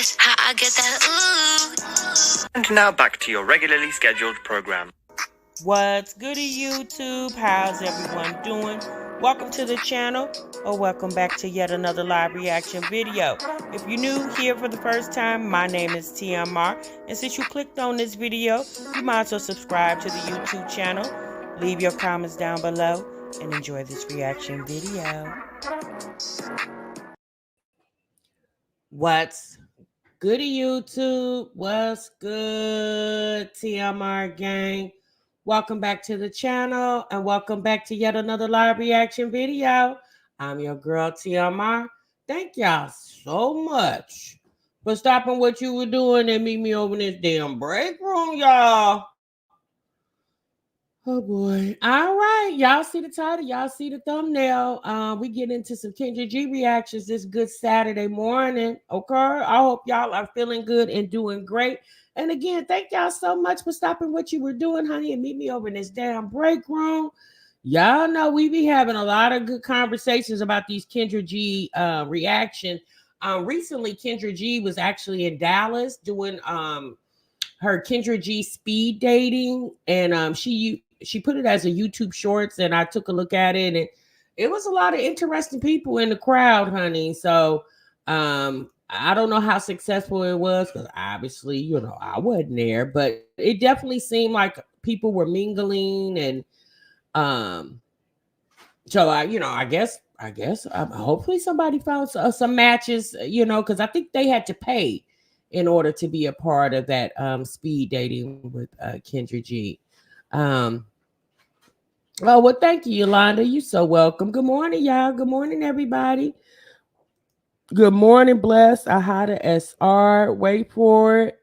That's how I get that ooh. And now back to your regularly scheduled program. What's goody YouTube? How's everyone doing? Welcome to the channel, or welcome back to yet another live reaction video. If you're new here for the first time, my name is TMR, and since you clicked on this video, you might as well subscribe to the YouTube channel, leave your comments down below, and enjoy this reaction video. What's goody YouTube? What's good, TMR gang? Welcome back to the channel, and welcome back to yet another live reaction video. I'm your girl TMR. Thank y'all so much for stopping what you were doing and meet me over in this damn break room, y'all. Oh boy. All right. Y'all see the title. Y'all see the thumbnail. We get into some Kendra G reactions this good Saturday morning. Okay. I hope y'all are feeling good and doing great. And again, thank y'all so much for stopping what you were doing, honey, and meet me over in this damn break room. Y'all know we be having a lot of good conversations about these Kendra G reaction. Recently, Kendra G was actually in Dallas doing her Kendra G speed dating, and she put it as a YouTube shorts, and I took a look at it, and it was a lot of interesting people in the crowd, honey. So I don't know how successful it was, because obviously, you know, I wasn't there, but it definitely seemed like people were mingling, and so I guess hopefully somebody found some matches, you know, because I think they had to pay in order to be a part of that speed dating with Kendra G. Oh, well, thank you, Yolanda. You're so welcome. Good morning, y'all. Good morning, everybody. Good morning, Bless. Ahada SR. Wait for it.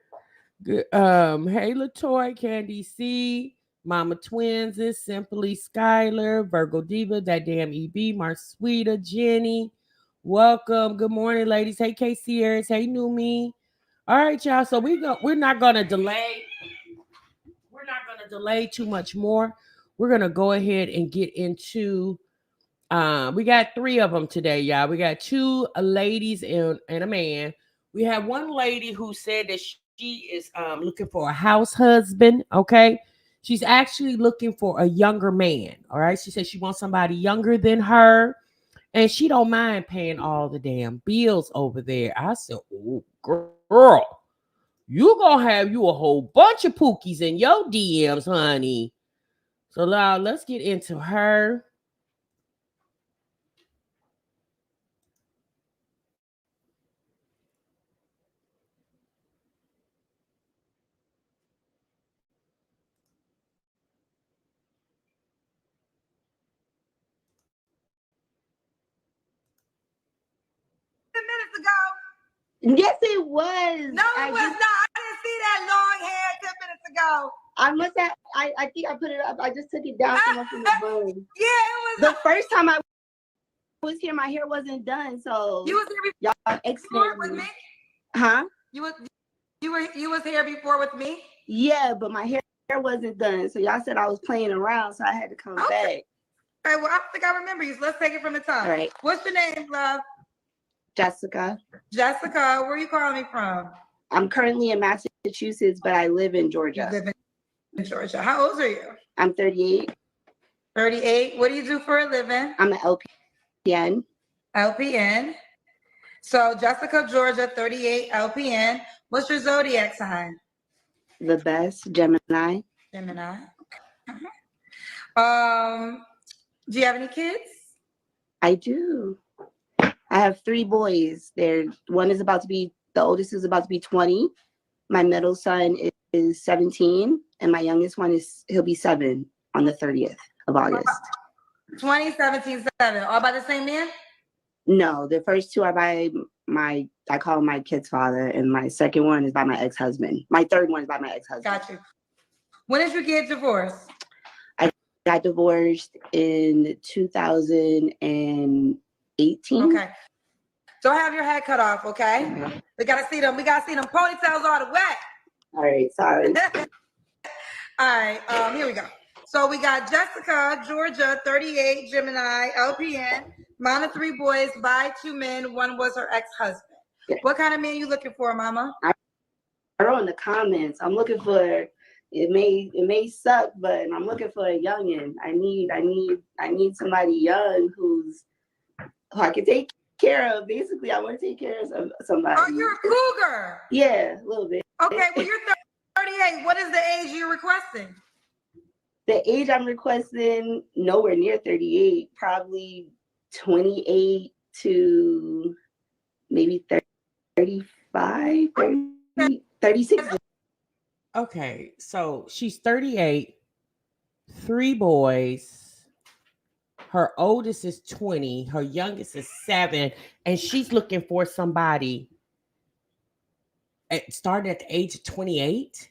Good. Hey, Latoy, Candy C, Mama Twins is Simply Skylar, Virgo Diva, that damn EB, Marsweeta, Jenny. Welcome. Good morning, ladies. Hey, KC Harris. Hey, New Me. All right, y'all. So we're not gonna delay. We're not gonna delay too much more. We're gonna go ahead and get into. We got 3 of them today, y'all. We got 2 ladies and a man. We have one lady who said that she is looking for a house husband. Okay, she's actually looking for a younger man. All right, she said she wants somebody younger than her, and she don't mind paying all the damn bills over there. I said, oh, girl, you gonna have you a whole bunch of pookies in your DMs, honey. So now let's get into her. Minutes ago. Yes, it was. No, it was not. I didn't see that long hair 10 minutes ago. I must have. I think I put it up. I just took it down from the room. Yeah, it was. The first time I was here, my hair wasn't done. So you was here before with me? Huh? You was here before with me? Yeah, but my hair wasn't done. So y'all said I was playing around, so I had to come back. All right. Well, I don't think I remember you. So let's take it from the top. All right. What's your name, love? Jessica. Jessica, where are you calling me from? I'm currently in Massachusetts, but I live in Georgia. You live in Georgia. How old are you? I'm 38. 38. What do you do for a living? I'm an LPN. LPN. So Jessica, Georgia, 38, LPN. What's your zodiac sign? The best, Gemini. Gemini. Do you have any kids? I do. I have 3 boys. The oldest is about to be 20. My middle son is 17, and my youngest one he'll be 7 on the 30th of August. 20, 17, 7. All by the same man? No, the first 2 are by I call him my kid's father, and my second one is by my ex-husband. My third one is by my ex-husband. Got you. When did you get divorced? I got divorced in 2018. Okay. Don't have your head cut off, okay? We gotta see them. We gotta see them ponytails all the way. All right, sorry. All right, here we go. So we got Jessica, Georgia, 38, Gemini, LPN, mom of 3 boys, by 2 men. 1 was her ex-husband. What kind of man you looking for, Mama? I wrote in the comments. I'm looking for. It may suck, but I'm looking for a youngin. I need somebody young who I can take care of. Basically, I want to take care of somebody. Oh, you're a cougar. Yeah, a little bit. Okay, well, you're 38. What is the age you're requesting? The age I'm requesting, nowhere near 38, probably 28 to maybe 35, 30, 36. Okay, so she's 38, 3 boys. Her oldest is 20, her youngest is 7, and she's looking for somebody starting at the age of 28.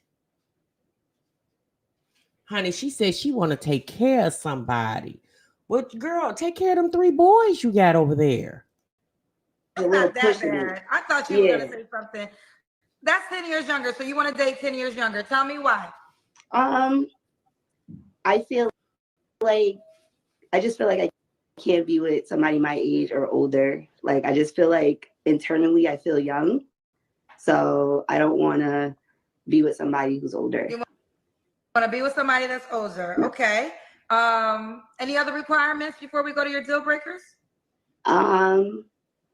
Honey, she said she want to take care of somebody. Well, girl, take care of them 3 boys you got over there. It's not that bad. I thought you were going to say something. That's 10 years younger, so you want to date 10 years younger. Tell me why. I feel like I can't be with somebody my age or older. Like, I just feel like internally I feel young. So I don't want to be with somebody who's older. You want to be with somebody that's older. Okay. Any other requirements before we go to your deal breakers?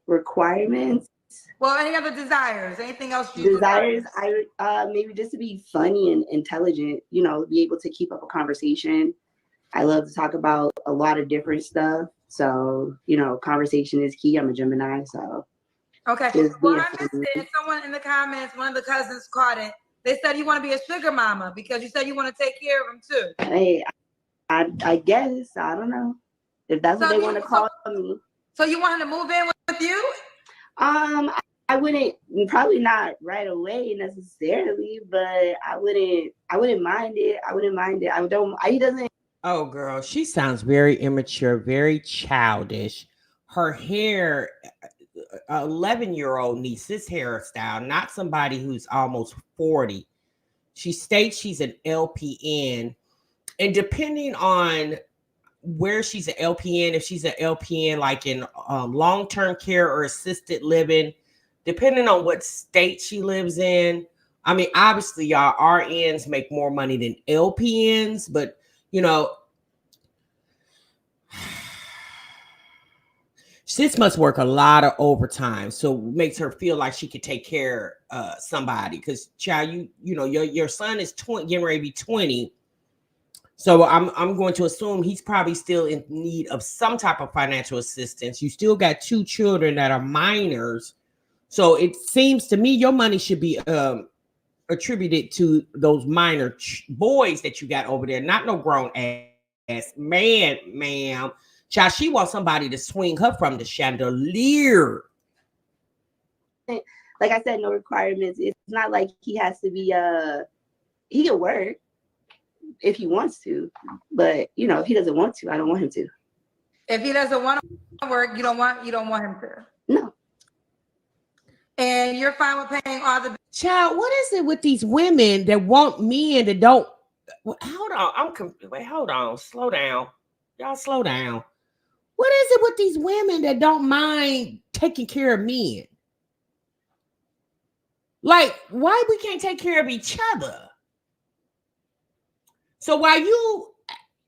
Requirements. Well, any other desires? Anything else you desires? I maybe just to be funny and intelligent, be able to keep up a conversation. I love to talk about a lot of different stuff. So, conversation is key. I'm a Gemini, so. Okay. Well, I understand. Someone in the comments, one of the cousins caught it. They said you want to be a sugar mama because you said you want to take care of them too. Hey, I guess. I don't know if that's what they want to call me. So you want him to move in with you? I wouldn't, probably not right away necessarily, but I wouldn't mind it. He doesn't. Oh, girl, she sounds very immature, very childish. Her hair, 11-year-old needs this hairstyle, not somebody who's almost 40. She states she's an LPN, and depending on where she's an LPN, if she's an LPN like in long-term care or assisted living, depending on what state she lives in. I mean, obviously, y'all RNs make more money than LPNs, but sis must work a lot of overtime, so it makes her feel like she could take care of somebody. Because, child, your son is 20, getting ready to be 20. So I'm going to assume he's probably still in need of some type of financial assistance. You still got 2 children that are minors. So it seems to me your money should be attributed to those minor boys that you got over there, not no grown ass man, ma'am. Child, she wants somebody to swing her from the chandelier. Like I said, no requirements. It's not like he has to be he can work if he wants to, but if he doesn't want to, I don't want him to. If he doesn't want to work, you don't want him to. No. And you're fine with paying all the. Child, what is it with these women that want men that don't? Hold on, hold on, slow down, y'all, slow down. What is it with these women that don't mind taking care of men? Like, why we can't take care of each other? So while you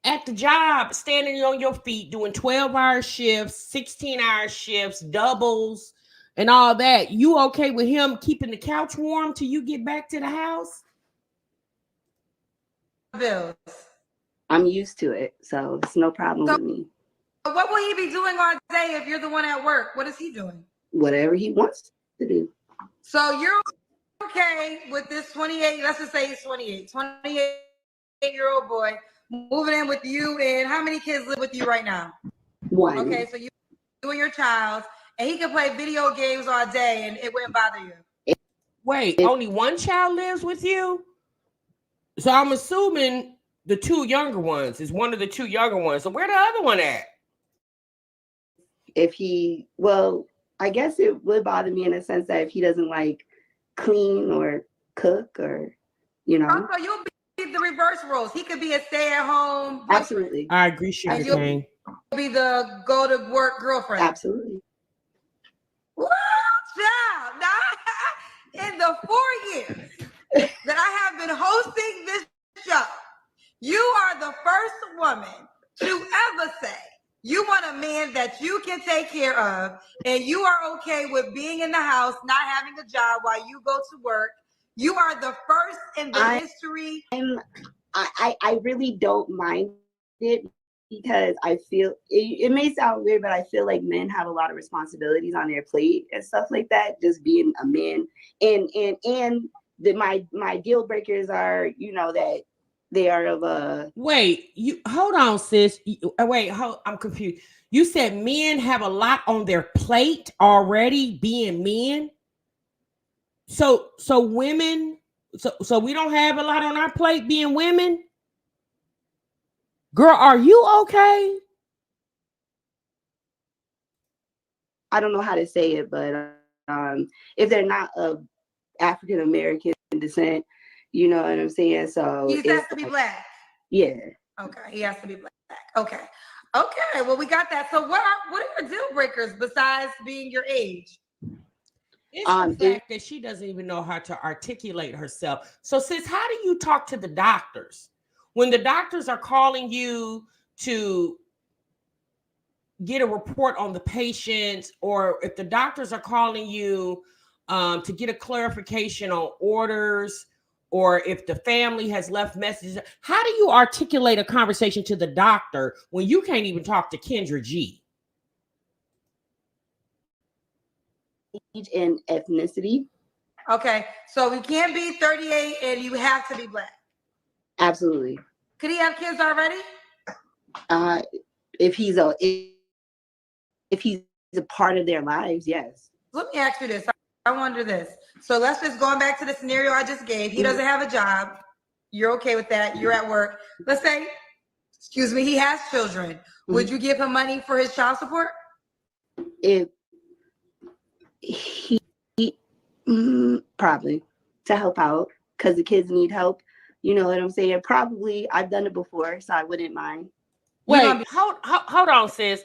at the job, standing on your feet, doing 12-hour shifts, 16-hour shifts, doubles, and all that, you okay with him keeping the couch warm till you get back to the house? Bills. I'm used to it, so it's no problem with me. What will he be doing all day if you're the one at work? What is he doing? Whatever he wants to do. So you're okay with this 28, let's just say he's 28-year-old boy moving in with you, and how many kids live with you right now? 1. Okay, so you and your child, and he can play video games all day and it wouldn't bother you. Wait, only 1 child lives with you? So I'm assuming the 2 younger ones is one of the 2 younger ones. So where the other one at? I guess it would bother me in a sense that if he doesn't like clean or cook or, Also, you'll be the reverse roles. He could be a stay-at-home. Absolutely. I agree, Sugar King. You'll be the go-to-work girlfriend. Absolutely. Woo, child. Now woman to ever say you want a man that you can take care of and you are okay with being in the house, not having a job while you go to work, you are the first in the history. I really don't mind it because I feel it may sound weird, but I feel like men have a lot of responsibilities on their plate and stuff like that. Just being a man, and my deal breakers are, you know, that they are of a. Wait, you hold on, sis. I'm confused. You said men have a lot on their plate already, being men. So women. So we don't have a lot on our plate being women. Girl, are you okay? I don't know how to say it, but if they're not of African American descent, you know what I'm saying? So he has to be black. Yeah. Okay, he has to be black. Okay. Well, we got that. So what are your deal breakers besides being your age? It's the fact that she doesn't even know how to articulate herself. So, sis, how do you talk to the doctors when the doctors are calling you to get a report on the patient, or if the doctors are calling you to get a clarification on orders, or if the family has left messages? How do you articulate a conversation to the doctor when you can't even talk to Kendra G? Age and ethnicity. Okay, so we can't be 38 and you have to be black. Absolutely. Could he have kids already? If he's a part of their lives, yes. Let me ask you this. I wonder this. So let's just going back to the scenario I just gave. He doesn't have a job. You're okay with that. You're at work. Let's say, excuse me, he has children. Would you give him money for his child support? If he probably to help out because the kids need help. You know what I'm saying? Probably. I've done it before, so I wouldn't mind. Wait, hold on, sis.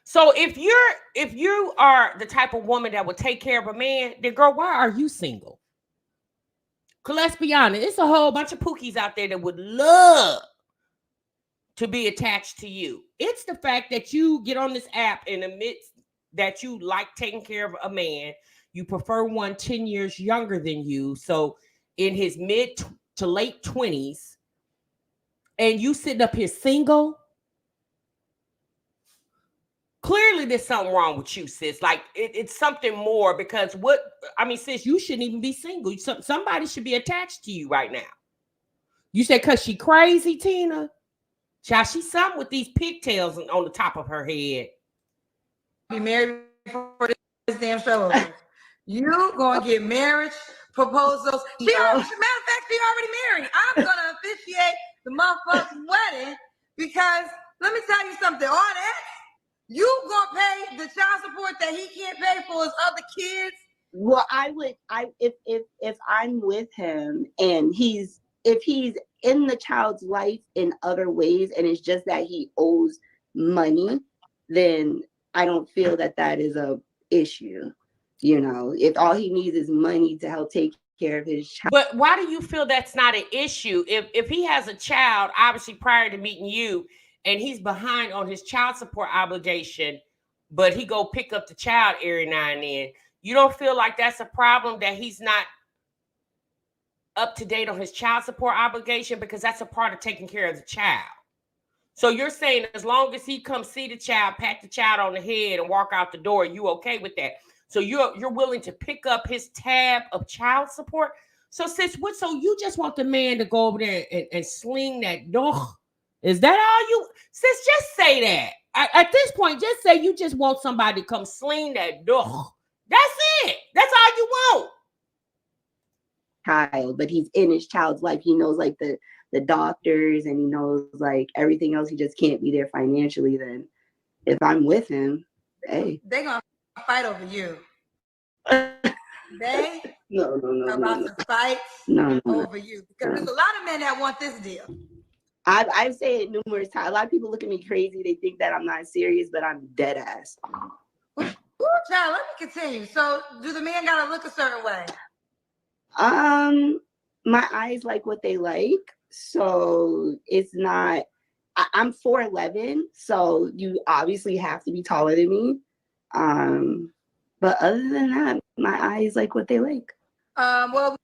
So if you are the type of woman that would take care of a man, then girl, why are you single? Cause let's be honest, it's a whole bunch of pookies out there that would love to be attached to you. It's the fact that you get on this app and admit that you like taking care of a man. You prefer one 10 years younger than you. So in his mid to late 20s, and you sitting up here single. Clearly there's something wrong with you, sis. Like it's something more, because sis, you shouldn't even be single. Somebody should be attached to you right now. You said because she crazy, Tina? Child, she's something with these pigtails on the top of her head. Be married for this damn show. You gonna get marriage proposals. Matter of fact, she already married. I'm gonna officiate the motherfucking wedding because let me tell you something. All that, you gonna pay the child support that he can't pay for his other kids? Well, if I'm with him and if he's in the child's life in other ways and it's just that he owes money, then I don't feel that is a issue. You know, if all he needs is money to help take care of his child. But why do you feel that's not an issue? If he has a child, obviously prior to meeting you, and he's behind on his child support obligation, but he go pick up the child every now and then, you don't feel like that's a problem that he's not up to date on his child support obligation, because that's a part of taking care of the child. So you're saying as long as he comes see the child, pat the child on the head and walk out the door, you okay with that? So you're willing to pick up his tab of child support? So sis, so you just want the man to go over there and sling that dog? Is that all you? Sis, just say that. At this point, just say you just want somebody to come sling that dog. That's it. That's all you want. Child, but he's in his child's life. He knows like the doctors and he knows like everything else. He just can't be there financially. Then if I'm with him, hey, they're gonna fight over you. They no, are about to fight over you, because there's a lot of men that want this deal. I've said it numerous times. A lot of people look at me crazy. They think that I'm not serious, but I'm dead ass. Ooh, child, let me continue. So do the man gotta look a certain way? My eyes like what they like. So it's not I'm 4'11", so you obviously have to be taller than me. But other than that, my eyes like what they like. Well,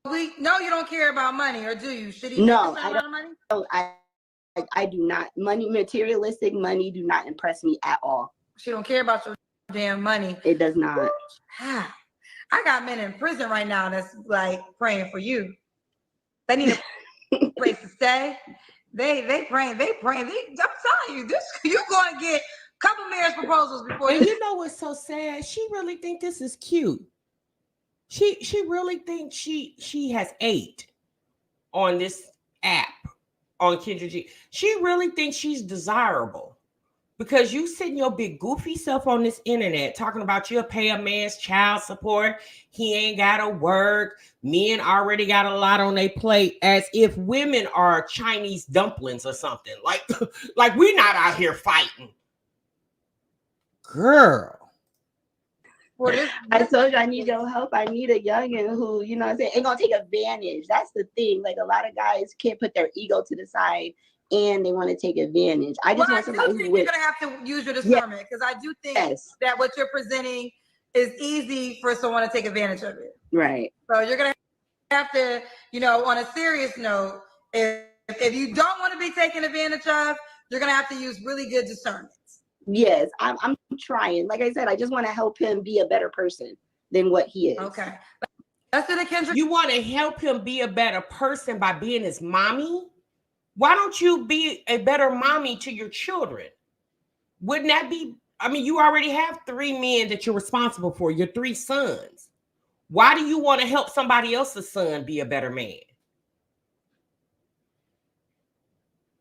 we know you don't care about money, or do you? Should he make No, a certain I amount of money? don't. I do not. Materialistic money do not impress me at all. She don't care about your damn money. It does not. I got men in prison right now that's like praying for you. They need a place to stay. They praying. I'm telling you, this you gonna get a couple marriage proposals before And you. you know what's so sad? She really think this is cute. She really thinks she has 8 on this app on Kendra G. She really thinks she's desirable. Because you sitting your big goofy self on this internet talking about you'll pay a man's child support. He ain't got to work. Men already got a lot on their plate, as if women are Chinese dumplings or something. Like we're not out here fighting. Girl. I told you I need your help. I need a youngin' who, you know what I'm saying, ain't gonna take advantage. That's the thing. Like, a lot of guys can't put their ego to the side and they want to take advantage. I just want somebody who you're gonna have to use your discernment, because I do think that what you're presenting is easy for someone to take advantage of it. Right. So you're gonna have to, you know, on a serious note, if you don't want to be taken advantage of, you're gonna have to use really good discernment. Yes, I'm trying. Like I said, I just want to help him be a better person than what he is. Okay. That's the Kendrick. You want to help him be a better person by being his mommy? Why don't you be a better mommy to your children? Wouldn't that be, I mean, you already have 3 men that you're responsible for, your 3 sons. Why do you want to help somebody else's son be a better man?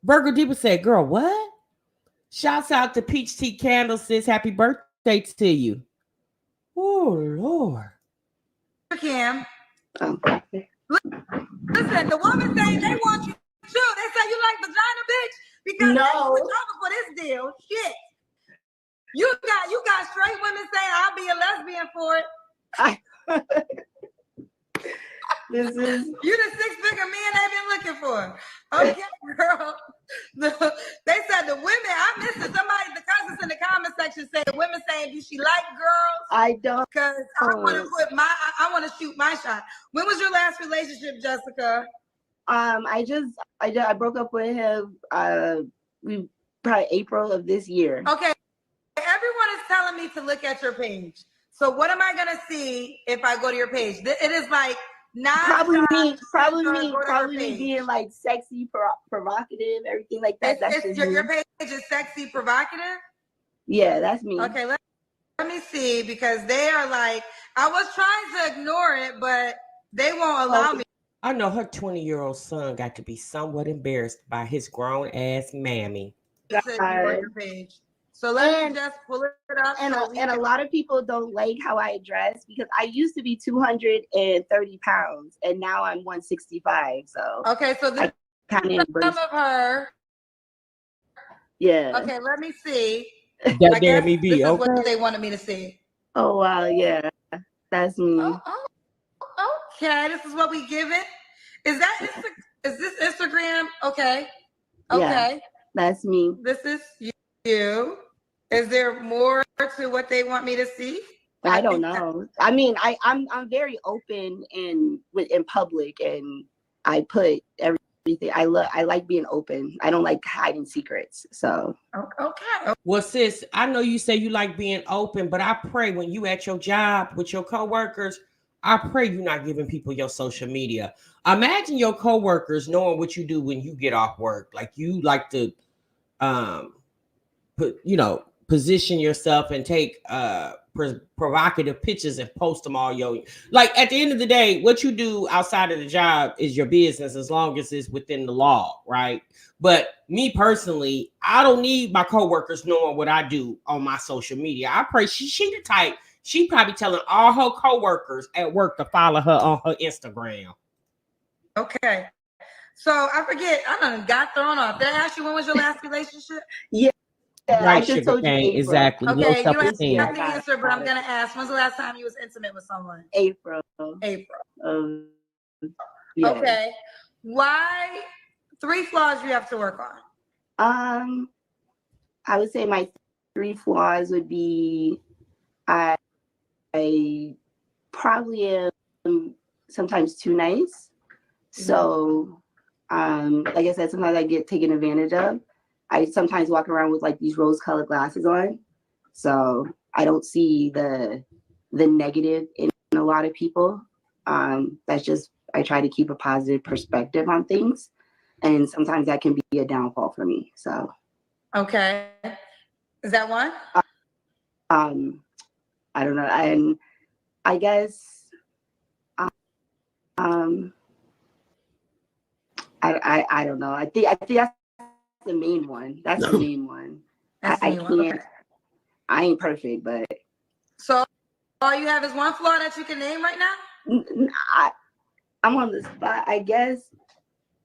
Burger Diva said, girl, what? Shouts out to Peach Tea Candle, sis. Happy birthday to you. Oh, Lord. Cam. Oh. Listen, the woman saying they want you too. They say you like vagina, bitch, because they were trouble for this deal. Shit. You got straight women saying I'll be a lesbian for it. This is you the 6-figure man they've been looking for. Okay, girl. They said the women, I'm missing somebody, the cousins in the comment section said women saying, do she like girls? I don't, because I want to shoot my shot. When was your last relationship, Jessica? I broke up with him we probably April of this year. Okay. Everyone is telling me to look at your page. So what am I gonna see if I go to your page? It is like probably me being like sexy, provocative, everything like that. Your page is sexy, provocative? Yeah, that's me. Okay, let me see, because they are like, I was trying to ignore it, but they won't allow me. I know her 20-year-old son got to be somewhat embarrassed by his grown ass mammy. Your page. So let me just pull it up. And a lot of people don't like how I dress, because I used to be 230 pounds and now I'm 165. So okay, so this is some of her. Yeah. Okay, let me see. That damn me be this is okay. what they wanted me to see. Oh wow, yeah, that's me. Okay, this is what we give it. Is this Instagram? Okay. Yeah, that's me. This is you. Is there more to what they want me to see? I don't know. I mean, I'm very open in public, and I put everything. I like being open. I don't like hiding secrets. So okay. Well, sis, I know you say you like being open, but I pray when you at your job with your coworkers, I pray you're not giving people your social media. Imagine your coworkers knowing what you do when you get off work. Like, you like to position yourself and take provocative pictures and post them all like, at the end of the day, what you do outside of the job is your business, as long as it's within the law, right? But me personally, I don't need my coworkers knowing what I do on my social media. I pray she the type, she probably telling all her coworkers at work to follow her on her Instagram. Okay. So I forget, I done got thrown off. Did I ask you when was your last relationship? Yeah. Right, I just told you April. Exactly. Okay, no you don't have self-esteem. to answer, but I'm gonna ask. When's the last time you was intimate with someone? April. Yeah. Okay. Why? 3 flaws you have to work on. I would say my 3 flaws would be I probably am sometimes too nice. So, like I said, sometimes I get taken advantage of. I sometimes walk around with like these rose-colored glasses on, so I don't see the negative in a lot of people. That's just, I try to keep a positive perspective on things, and sometimes that can be a downfall for me. So, okay, is that one? I don't know, and I guess I don't know. I think that's the main one. That's the main one. That's the I main one. can't. Okay. I ain't perfect, but So all you have is one flaw that you can name right now? I'm on the spot. I guess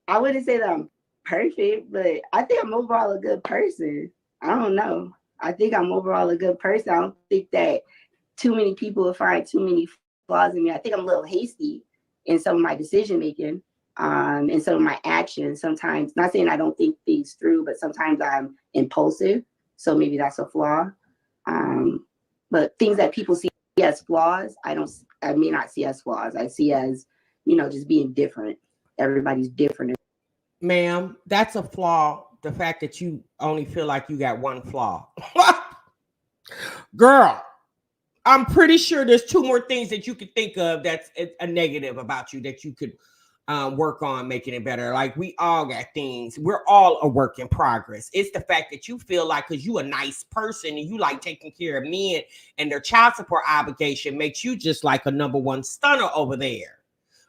I wouldn't say that I'm perfect, but I think I'm overall a good person. I don't know. I think I'm overall a good person. I don't think that too many people will find too many flaws in me. I think I'm a little hasty in some of my decision making, and some of my actions. Sometimes, not saying I don't think things through, but sometimes I'm impulsive. So maybe that's a flaw. But things that people see as flaws, I may not see as flaws. I see as, just being different. Everybody's different. Ma'am, that's a flaw. The fact that you only feel like you got one flaw. Girl, I'm pretty sure there's 2 more things that you could think of that's a negative about you that you could work on making it better. Like, we all got things. We're all a work in progress. It's the fact that you feel like, because you a nice person and you like taking care of men and their child support obligation makes you just like a number one stunner over there.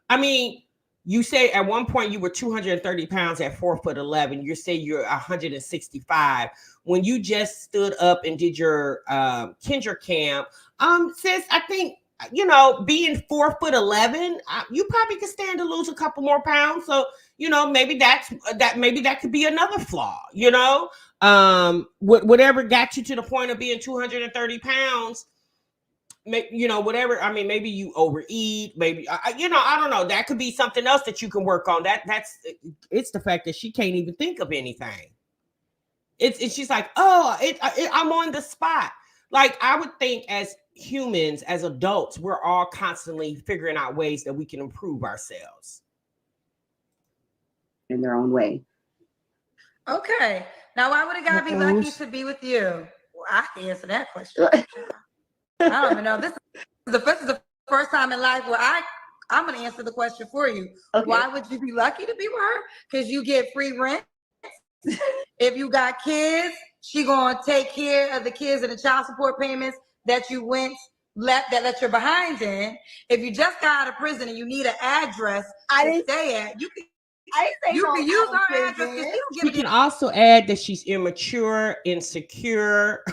I mean, you say at one point you were 230 pounds at 4'11". You say you're 165. When you just stood up and did your Kendra camp, sis, I think, being 4'11", you probably could stand to lose a couple more pounds. So, maybe maybe that could be another flaw, whatever got you to the point of being 230 pounds, whatever. I mean, maybe you overeat, maybe, I don't know. That could be something else that you can work on. It's the fact that she can't even think of anything. It's she's like, I'm on the spot. Like, I would think as humans, as adults, we're all constantly figuring out ways that we can improve ourselves in their own way. Okay. Now, why would a guy be lucky to be with you? Well, I can answer that question. I don't even know. This is the first time in life where I'm going to answer the question for you. Okay. Why would you be lucky to be with her? Because you get free rent. If you got kids, she going to take care of the kids and the child support payments that you let your behind in. If you just got out of prison and you need an address to stay at, you can use her address because you can also add that she's immature, insecure.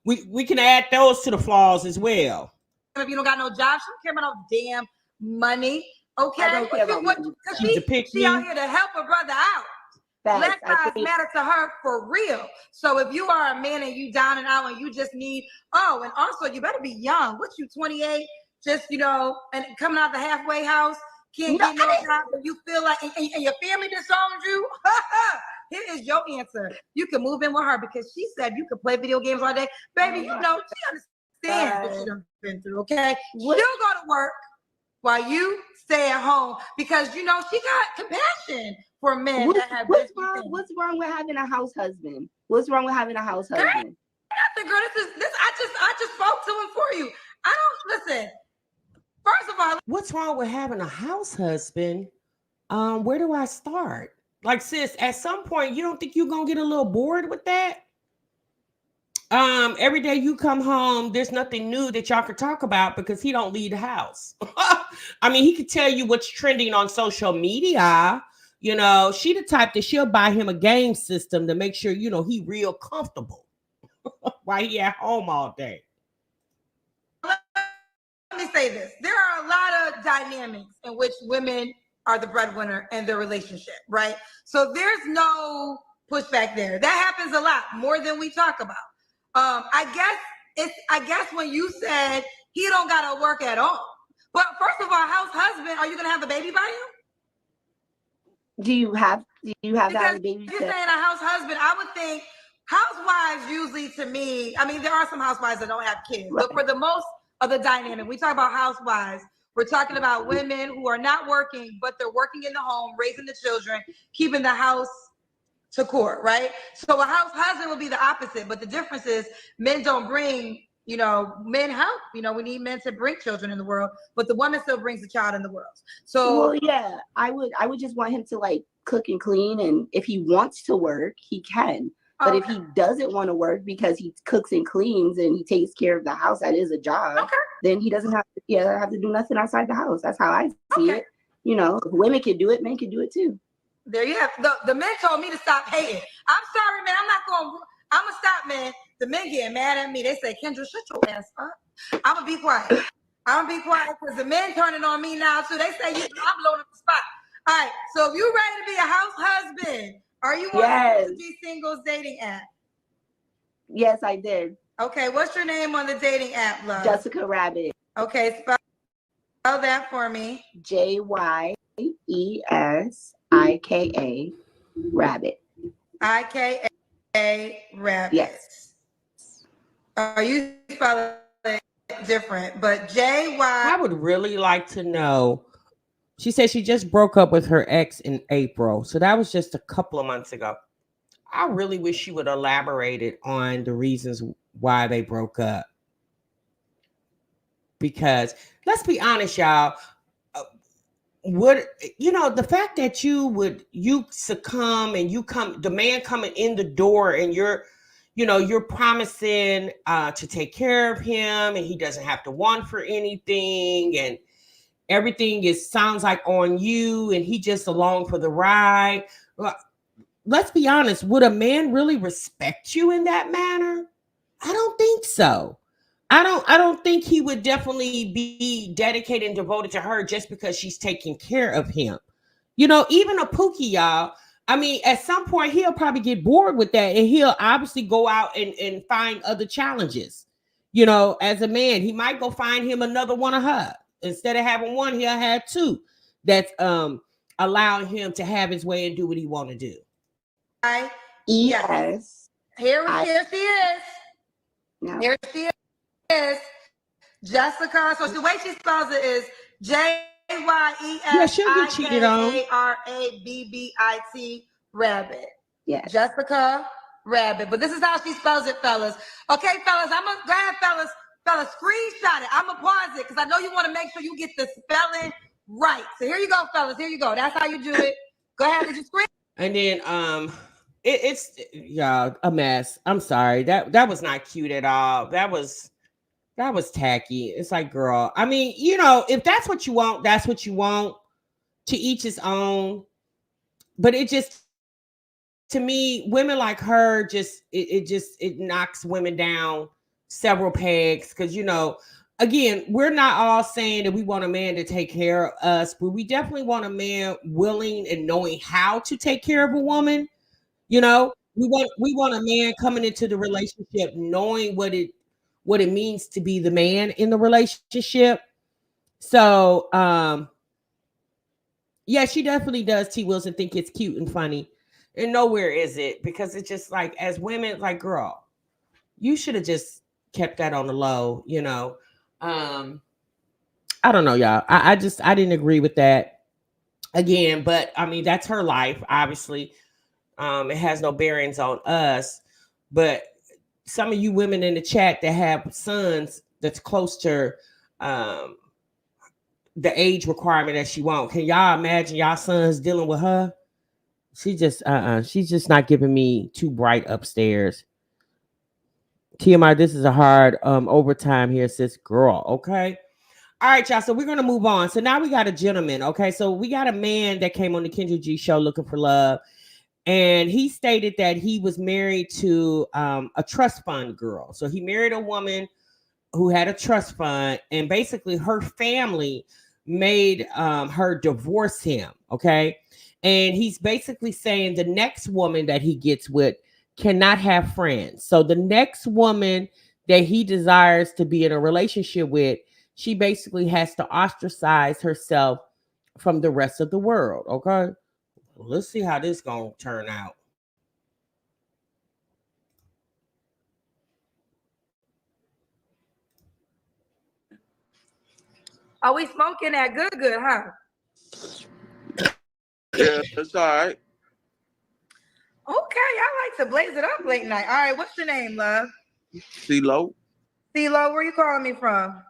we can add those to the flaws as well. If you don't got no job, she don't care about no damn money. Okay, I don't care about money. She out here to help her brother out. Black lives matter to her for real. So if you are a man and you down and out and you just need, and also you better be young. What, you 28? Just, and coming out the halfway house, can't get no job, but you feel like, and your family disowned you. Here is your answer. You can move in with her because she said you could play video games all day. Baby, she understands what you've been through, okay? She'll go to work while you stay at home because, she got compassion for men that have what's wrong with having a house husband? What's wrong with having a house husband? Nothing, girl. I just spoke to him for you. I don't listen. First of all, what's wrong with having a house husband? Where do I start? Like, sis, at some point, you don't think you're gonna get a little bored with that? Every day you come home, there's nothing new that y'all could talk about because he don't leave the house. I mean, he could tell you what's trending on social media. She the type that she'll buy him a game system to make sure, he real comfortable while he at home all day. Let me say this. There are a lot of dynamics in which women are the breadwinner in their relationship, right? So there's no pushback there. That happens a lot, more than we talk about. I guess when you said he don't gotta work at all. But first of all, house husband, are you gonna have a baby by him? Do you have Do you have to have Because a baby? you're saying a house husband, I would think housewives usually, to me, I mean, there are some housewives that don't have kids, Right. but for the most of the dynamic, we talk about housewives. We're talking about women who are not working, but they're working in the home, raising the children, keeping the house to court, right? So a house husband will be the opposite, but the difference is men don't bring, men help. We need men to bring children in the world, but the woman still brings the child in the world. So Well, yeah, I would just want him to like cook and clean, and if he wants to work, he can. But if he doesn't want to work because he cooks and cleans and he takes care of the house, that is a job, then he doesn't have to do nothing outside the house. That's how I see it. If women can do it, men can do it too. There you have the men told me to stop hating. I'm sorry, man. I'm gonna stop, man. The men getting mad at me. They say, Kendra, shut your ass up. I'm gonna be quiet. I'm gonna be quiet because the men turning on me now too. They say I'm blowing up the spot. All right. So if you ready to be a house husband, are you on the Be Singles dating app? Yes, I did. Okay. What's your name on the dating app, love? Jessica Rabbit. Okay. Spell that for me. JYESIKA Rabbit. IKA Rabbit. Yes. You spell it different, but JY. I would really like to know. She said she just broke up with her ex in April. So that was just a couple of months ago. I really wish she would elaborate on the reasons why they broke up. Because let's be honest, y'all. The fact that you succumb and the man coming in the door and you're promising to take care of him and he doesn't have to want for anything and everything sounds like on you and he just along for the ride. Let's be honest, would a man really respect you in that manner? I don't think so. I don't think he would definitely be dedicated and devoted to her just because she's taking care of him. Even a Pookie, y'all. I mean, at some point he'll probably get bored with that and he'll obviously go out and find other challenges. As a man, he might go find him another one of her. Instead of having one, he'll have two. That's allowing him to have his way and do what he want to do. Yes. Here she is. No. Here she is. Jessica. So the way she spells it is JYESIKARABBIT. Rabbit. Yes. Jessica Rabbit. But this is how she spells it, fellas. Okay, fellas. I'm gonna go ahead, fellas. Fellas, screenshot it. I'm gonna pause it because I know you want to make sure you get the spelling right. So here you go, fellas. Here you go. That's how you do it. Go ahead with your screen. And then it's a mess. I'm sorry. That was not cute at all. That was tacky. It's like, girl, I mean, if that's what you want, that's what you want. To each his own. But it just, to me, women like her it knocks women down several pegs because again, we're not all saying that we want a man to take care of us, but we definitely want a man willing and knowing how to take care of a woman. We want a man coming into the relationship knowing what it means to be the man in the relationship. So she definitely does, T. Wilson, think it's cute and funny. And nowhere is it, because it's just like, as women, like, girl, you should have just kept that on the low, I don't know, y'all. I didn't agree with that again, but I mean, that's her life. Obviously, it has no bearings on us, but some of you women in the chat that have sons that's close to the age requirement that she wants. Can y'all imagine y'all sons dealing with her? She's just not giving me too bright upstairs. TMI, this is a hard overtime here, sis. Girl, okay? All right, y'all. So we're going to move on. So now we got a gentleman, okay? So we got a man that came on the Kendra G show looking for love. And he stated that he was married to a trust fund girl. So he married a woman who had a trust fund. And basically her family made her divorce him, okay? And he's basically saying the next woman that he gets with cannot have friends. So the next woman that he desires to be in a relationship with, she basically has to ostracize herself from the rest of the world. Okay. Let's see how this gonna turn out. Are we smoking that good, huh? Yeah, it's all right. Okay, I like to blaze it up late night. All right, what's your name, love? CeeLo, CeeLo, where you calling me from?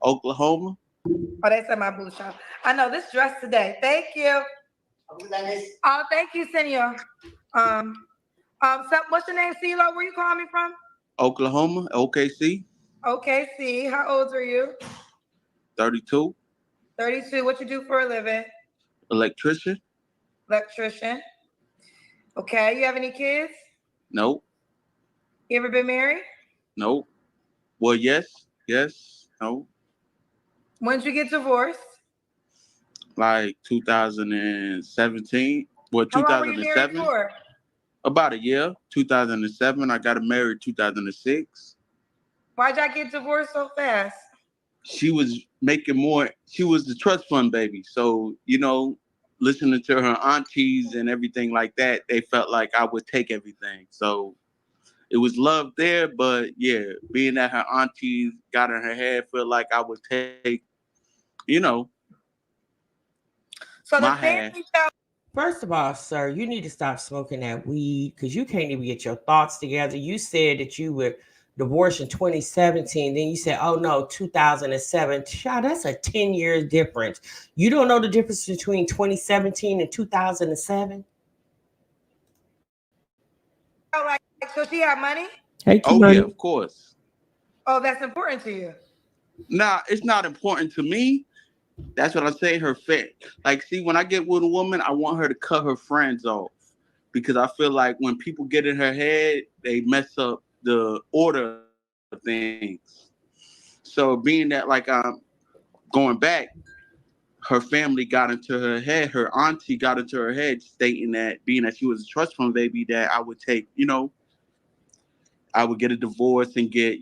Oklahoma. Oh, they said my boo shop. I know this dress today. Thank you. Oh, thank you, senor. So what's your name, CeeLo? Where you calling me from? Oklahoma, OKC, Okay, see. How old are you? 32, 32. What you do for a living? electrician. Electrician. Okay, you have any kids? Nope, You ever been married? nope. Well, yes, no. When did you get divorced? Like 2017. Well, How long were you married 2007. for? About a year. 2007. I got married 2006. Why'd y'all get divorced so fast? She was making more. She was the trust fund baby. So, listening to her aunties and everything like that, they felt like I would take everything. So it was love there, but yeah, being that her aunties got in her head, felt like I would take, So the my half. family felt. First of all, sir, you need to stop smoking that weed because you can't even get your thoughts together. You said that you were divorced in 2017. Then you said, oh no, 2007. Child, that's a 10 year difference. You don't know the difference between 2017 and 2007? Like, so she had money? Hey, Oh yeah, of course. Oh, that's important to you. Nah, it's not important to me. That's what I'm saying. Her fit. Like, see, when I get with a woman, I want her to cut her friends off because I feel like when people get in her head, they mess up the order of things. So being that like I'm going back, her family got into her head, her auntie got into her head, stating that being that she was a trust fund baby, that I would take, I would get a divorce and get,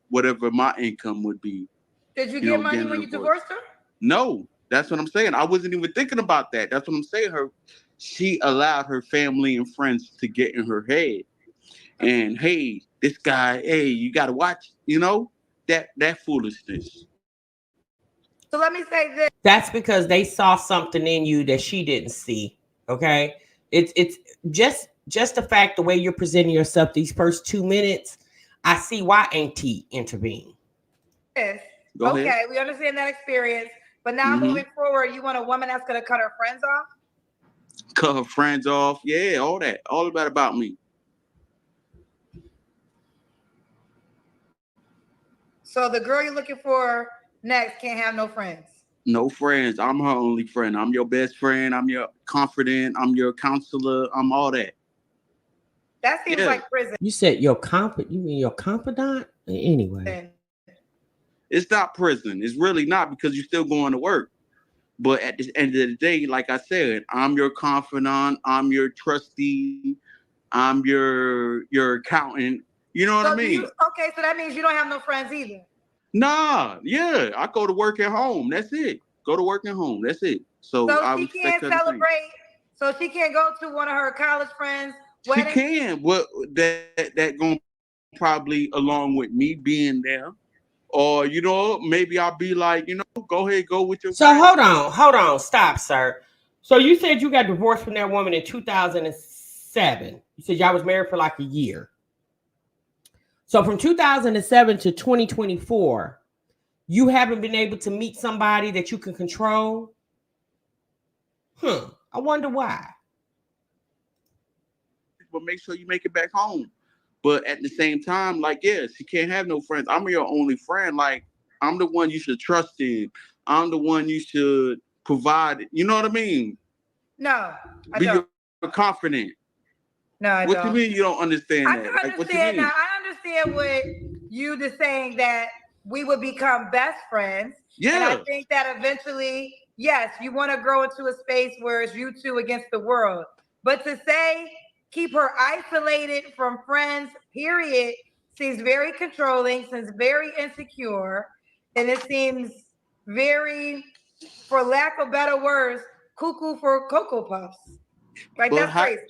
whatever my income would be. Did you get money getting when a you divorce. divorced her? No, that's what I'm saying. I wasn't even thinking about that. That's what I'm saying. She allowed her family and friends to get in her head. And hey, this guy, hey, you gotta watch, that foolishness. So let me say this. That's because they saw something in you that she didn't see. Okay. It's just the fact the way you're presenting yourself these first 2 minutes, I see why Auntie intervened. Yes. Go Okay, ahead. we understand that experience. But now Mm-hmm. moving forward, you want a woman that's gonna cut her friends off? Cut her friends off. Yeah, all that. All of that about me. So the girl you're looking for next can't have no friends. No friends. I'm her only friend. I'm your best friend. I'm your confidant. I'm your counselor. I'm all that. That seems like prison. You said you mean your confidant? Anyway. It's not prison. It's really not, because you're still going to work. But at the end of the day, like I said, I'm your confidant. I'm your trustee. I'm your accountant. You know what I mean? Okay, so that means you don't have no friends either. Nah, yeah. I go to work at home. That's it. Go to work at home. That's it. So I she can't expect her to celebrate. So she can't go to one of her college friends' weddings. She can. What that going probably along with me being there. Or, maybe I'll be like, go ahead, go with your. So hold on, stop, sir. So you said you got divorced from that woman in 2007. You said y'all was married for like a year. So from 2007 to 2024, you haven't been able to meet somebody that you can control? I wonder why. But make sure you make it back home. But at the same time, like, yes, you can't have no friends. I'm your only friend. Like, I'm the one you should trust in. I'm the one you should provide. You know what I mean? No, I Be don't. Your confident. No, I what don't. What you mean you don't understand that? I can understand now. I understand what you just saying, that we would become best friends. Yeah. And I think that eventually, yes, you want to grow into a space where it's you two against the world. But to say keep her isolated from friends, period, seems very controlling, seems very insecure, and it seems very, for lack of better words, cuckoo for Cocoa Puffs. Like, But that's crazy.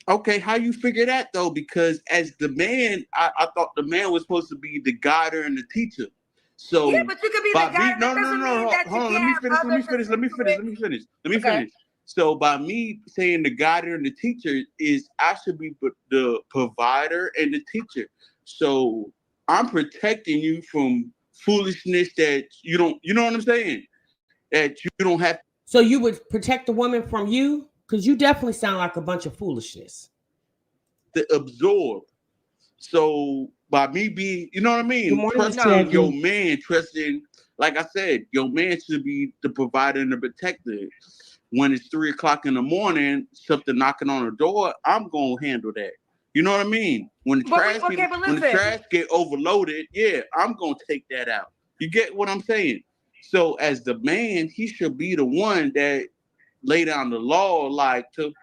Okay, how you figure that though? Because as the man, I thought the man was supposed to be the guider and the teacher. So Yeah, but you could be the by guy. me, That doesn't mean that hold you on, can't have others to speak let me finish. So by me saying the guider and the teacher is I should be the provider and the teacher. So I'm protecting you from foolishness that you don't, you know what I'm saying? That you don't have So you would protect the woman from you? Because you definitely sound like a bunch of foolishness. to absorb. So by me being, you know what I mean, Good morning, trusting your Jackie. man, trusting, like I said, your man should be the provider and the protector. When it's 3 o'clock in the morning, something knocking on the door, I'm gonna handle that. You know what I mean? When the trash get overloaded, yeah, I'm gonna take that out. You get what I'm saying? So as the man, he should be the one that lay down the law, like to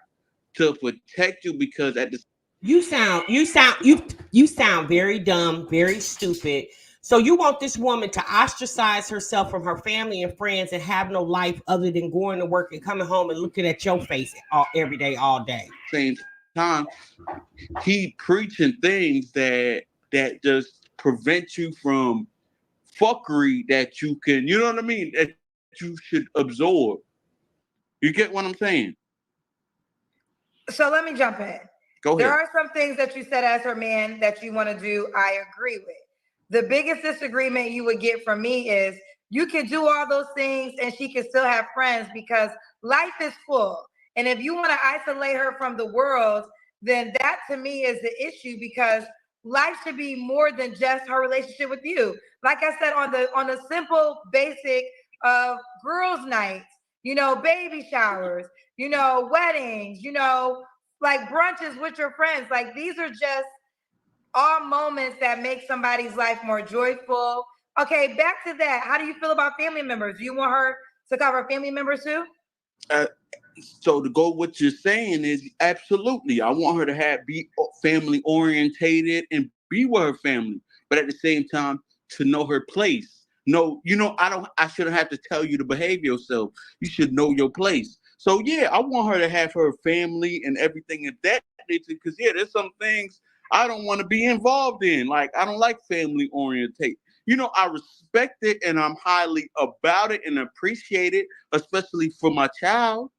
protect you, because at the You sound very dumb, very stupid. So you want this woman to ostracize herself from her family and friends and have no life other than going to work and coming home and looking at your face every day, all day. same time, he preaching things that just prevent you from fuckery that you can, you know what I mean, that you should absorb. You get what I'm saying? So let me jump in. Go There ahead. are some things that you said as her man that you want to do. I agree with. The biggest disagreement you would get from me is you can do all those things and she can still have friends because life is full. And if you want to isolate her from the world, then that to me is the issue, because life should be more than just her relationship with you. Like I said, on the simple basic of girls' nights, baby showers, weddings, like brunches with your friends. Like, these are just all moments that make somebody's life more joyful. Okay, back to that. How do you feel about family members? Do you want her to cover family members too? So to go what you're saying is absolutely. I want her to be family orientated and be with her family, but at the same time to know her place. No, I shouldn't have to tell you to behave yourself. You should know your place. So yeah, I want her to have her family and everything of that nature, because yeah, there's some things I don't want to be involved in. Like, I don't like family orientate. I respect it and I'm highly about it and appreciate it, especially for my child.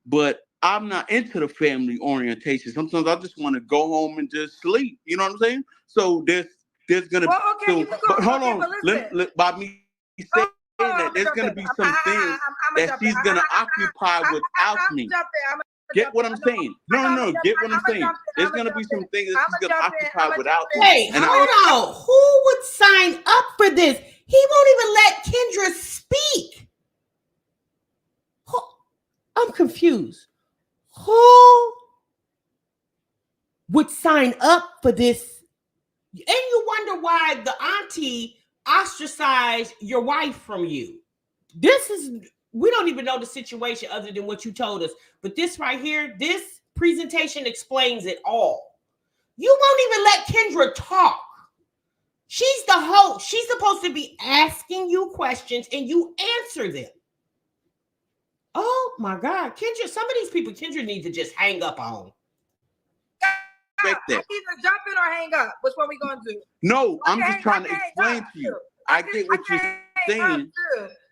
But I'm not into the family orientation. Sometimes I just want to go home and just sleep. You know what I'm saying? So there's gonna but hold on. By me saying that, there's gonna be some things that she's gonna occupy without me. Get what I'm saying? No. Get what I'm saying? There's gonna be some things that she's gonna occupy without me. Wait, hold on. Who would sign up for this? He won't even let Kendra speak. I'm confused. Who would sign up for this? And you wonder why the auntie ostracized your wife from you. We don't even know the situation other than what you told us. But this right here, this presentation explains it all. You won't even let Kendra talk. She's the host. She's supposed to be asking you questions and you answer them. Oh my God, Kendra, some of these people Kendra needs to just hang up on. I either jump in or hang up. Which one we gonna do? No, I'm just trying to explain to you. I get what you're saying.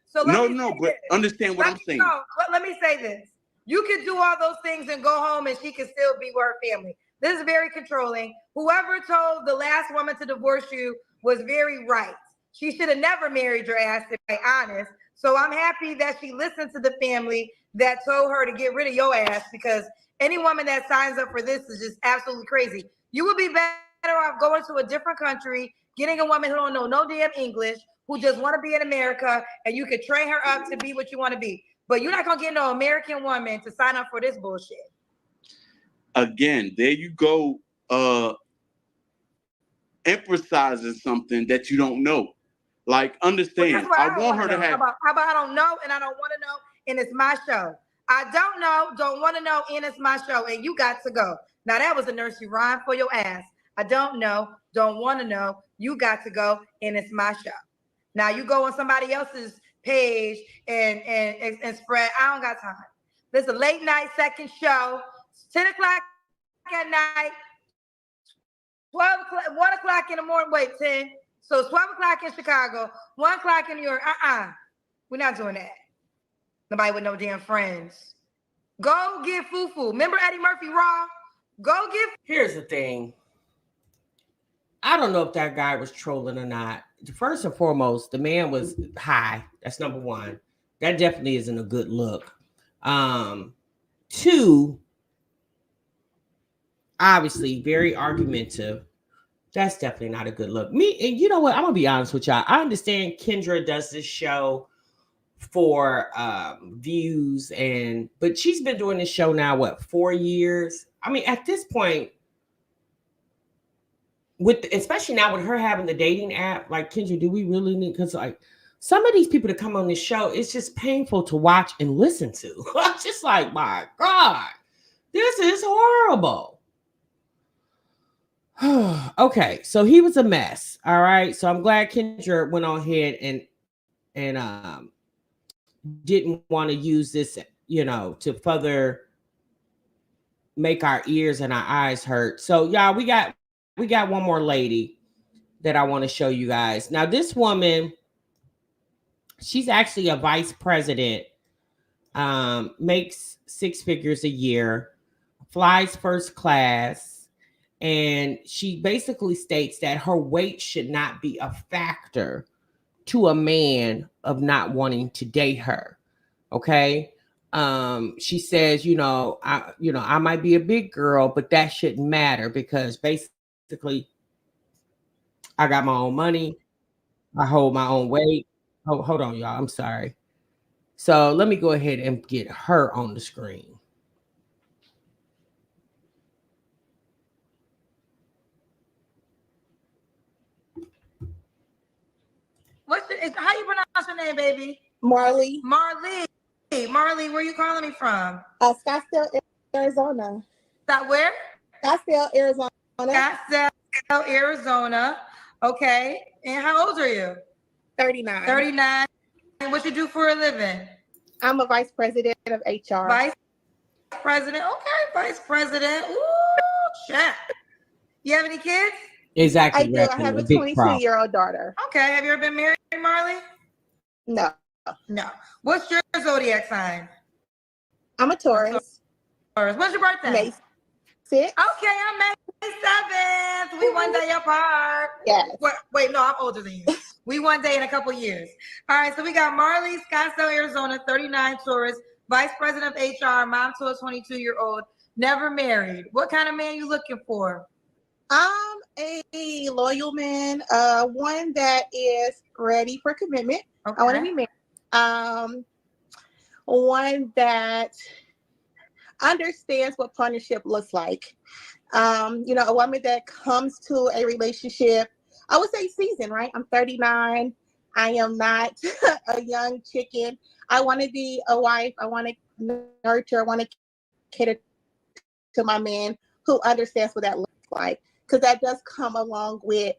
So but understand what I'm saying. But let me say this. You can do all those things and go home and she can still be with her family. This is very controlling. Whoever told the last woman to divorce you was very right. She should have never married your ass, to be honest. So I'm happy that she listened to the family that told her to get rid of your ass, because any woman that signs up for this is just absolutely crazy. You would be better off going to a different country, getting a woman who don't know no damn English, who just want to be in America, and you could train her up to be what you want to be. But you're not going to get no American woman to sign up for this bullshit. Again, there you go, emphasizing something that you don't know. Like, understand, I want her to have... How about I don't know and I don't want to know, and it's my show. I don't know, don't want to know, and it's my show, and you got to go. Now, that was a nursery rhyme for your ass. I don't know, don't want to know, you got to go, and it's my show. Now, you go on somebody else's page and spread. I don't got time. There's a late night second show, 10 o'clock at night, 12 o'clock, 1 o'clock in the morning. Wait, 10. So it's 12 o'clock in Chicago, 1 o'clock in New York. We're not doing that. Nobody with no damn friends. Go get Fufu. Remember Eddie Murphy Raw? Go get. Here's the thing. I don't know if that guy was trolling or not. First and foremost, the man was high. That's number one. That definitely isn't a good look. Two, obviously very argumentative. That's definitely not a good look. Me, and you know what? I'm gonna be honest with y'all. I understand Kendra does this show for views, but she's been doing this show now, what, 4 years? I mean, at this point, especially now with her having the dating app, like, Kendra, do we really need, because like some of these people that come on this show, it's just painful to watch and listen to. I'm just like, my God, this is horrible. Okay, so he was a mess. All right. So I'm glad Kendra went on ahead and didn't want to use this, to further make our ears and our eyes hurt. So y'all, we got one more lady that I want to show you guys. Now, this woman, she's actually a vice president, makes 6 figures a year, flies first class. And she basically states that her weight should not be a factor to a man of not wanting to date her. Okay. She says, I might be a big girl, but that shouldn't matter because basically I got my own money. I hold my own weight. Oh, hold on, y'all. I'm sorry. So let me go ahead and get her on the screen. How you pronounce your name, baby? Marley. Marley. Marley, where you calling me from? Scottsdale, Arizona. That where? Scottsdale, Arizona. Scottsdale, Arizona. Okay. And how old are you? 39. 39. And what you do for a living? I'm a vice president of HR. Vice president. Okay, vice president. Ooh, chat. You have any kids? Exactly. I do. I have a 22-year-old daughter. Okay. Have you ever been married, Marley? No. No. What's your zodiac sign? I'm a Taurus. What's your birthday? May 6th. Okay, I'm May 7th. We one day apart. Yes. Wait, no, I'm older than you. We one day in a couple years. All right, so we got Marley, Scottsdale, Arizona, 39, Taurus, vice president of HR, mom to a 22-year-old, never married. What kind of man you looking for? A loyal man, one that is ready for commitment. Okay. I want to be married. One that understands what partnership looks like. A woman that comes to a relationship, I would say seasoned, right? I'm 39. I am not a young chicken. I want to be a wife. I want to nurture. I want to cater to my man who understands what that looks like. Because that does come along with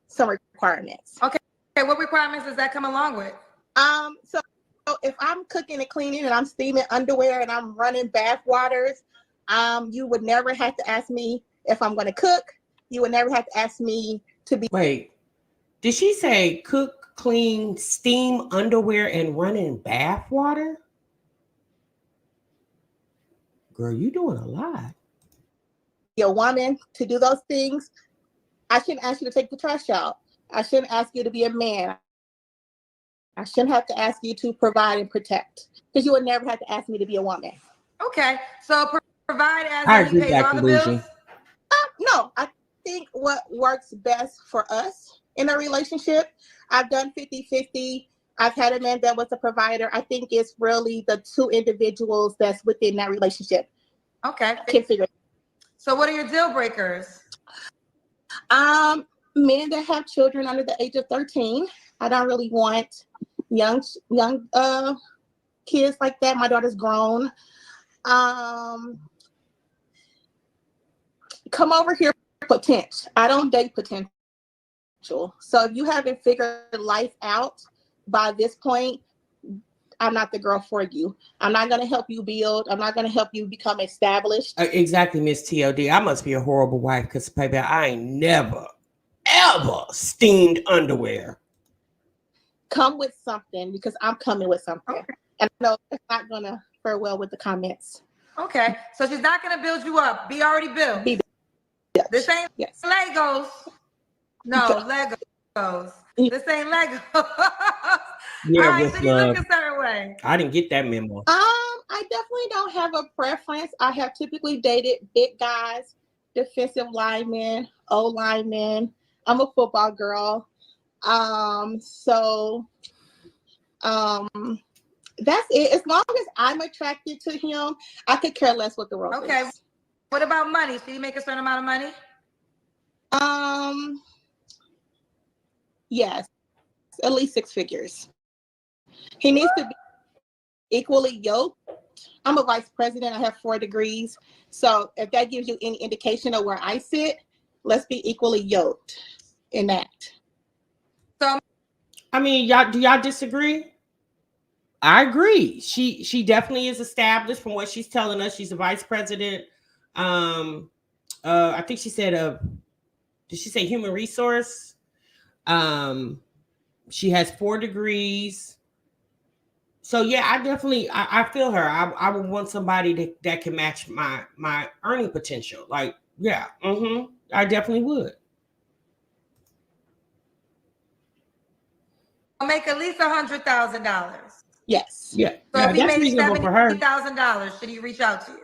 some requirements. Okay. What requirements does that come along with? So if I'm cooking and cleaning and I'm steaming underwear and I'm running bath waters, you would never have to ask me if I'm going to cook. You would never have to ask me to be. Wait, did she say cook, clean, steam underwear and running bath water? Girl, you doing a lot. A woman to do those things. I shouldn't ask you to take the trash out. I shouldn't ask you to be a man. I shouldn't have to ask you to provide and protect because you would never have to ask me to be a woman. Okay, so provide as in he pays all the bills? No, I think what works best for us in a relationship, I've done 50-50. I've had a man that was a provider. I think it's really the two individuals that's within that relationship. Okay. Can figure it. So what are your deal breakers? Men that have children under the age of 13. I don't really want young kids like that. My daughter's grown. Come over here, potential. I don't date potential. So if you haven't figured life out by this point, I'm not the girl for you. I'm not going to help you build. I'm not going to help you become established. Exactly, Miss TLD. I must be a horrible wife because, baby, I ain't never, ever steamed underwear. Come with something because I'm coming with something. Okay. And I know it's not going to fare well with the comments. Okay. So she's not going to build you up. Be already built. Yes. This ain't Legos. No, Legos. This ain't Legos. Yeah, all right, with so you love. look a certain way. I didn't get that memo. I definitely don't have a preference. I have typically dated big guys, defensive linemen, O linemen. I'm a football girl. That's it. As long as I'm attracted to him, I could care less what the world is. What about money? Should he make a certain amount of money? Yes, at least 6 figures. He needs to be equally yoked. I'm a vice president. I have 4 degrees. So if that gives you any indication of where I sit, let's be equally yoked in that. So, I mean, do y'all disagree? I agree. She definitely is established from what she's telling us. She's a vice president. I think she said did she say human resource? She has 4 degrees. So yeah, I feel her. I would want somebody that can match my earning potential. Like, yeah, I definitely would. I'll make at least $100,000. Yes. Yeah. So Yeah, if he that's made reasonable for her. $70,000, should he reach out to you?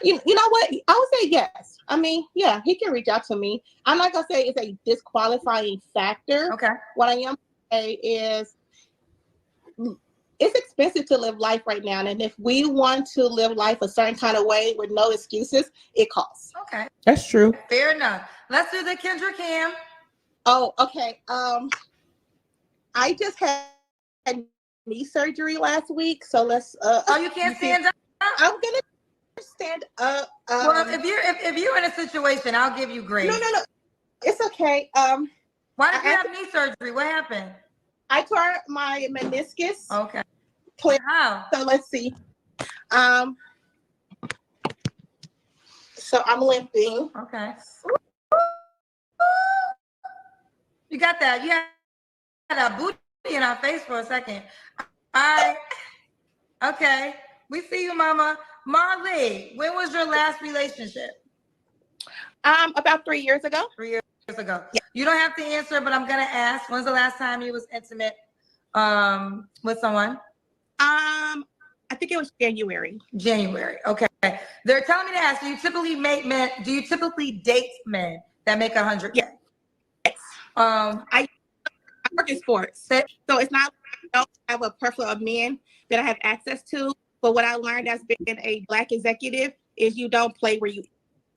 You know what? I would say yes. I mean, yeah, he can reach out to me. I'm not gonna say it's a disqualifying factor. Okay. What I am say is it's expensive to live life right now. And if we want to live life a certain kind of way with no excuses, it costs. Okay. That's true. Fair enough. Let's do the Kendra Cam. Oh, okay. I just had knee surgery last week. So let's You can't stand up? I'm gonna stand up. Well, if you're in a situation, I'll give you grace. No. It's okay. Why did you have knee surgery? What happened? I tore my meniscus. Okay. How? So let's see. So I'm limping. Okay. You got that. You had a booty in our face for a second. All right. Okay. We see you, Mama. Marley, when was your last relationship? About 3 years ago. 3 years ago. Yeah. You don't have to answer, but I'm gonna ask. When's the last time you was intimate with someone? I think it was January. January. Okay. They're telling me to ask, do you typically date men that make 100K? Yes. I work in sports. So it's not like I don't have a plethora of men that I have access to. But what I learned as being a Black executive is you don't play where you eat.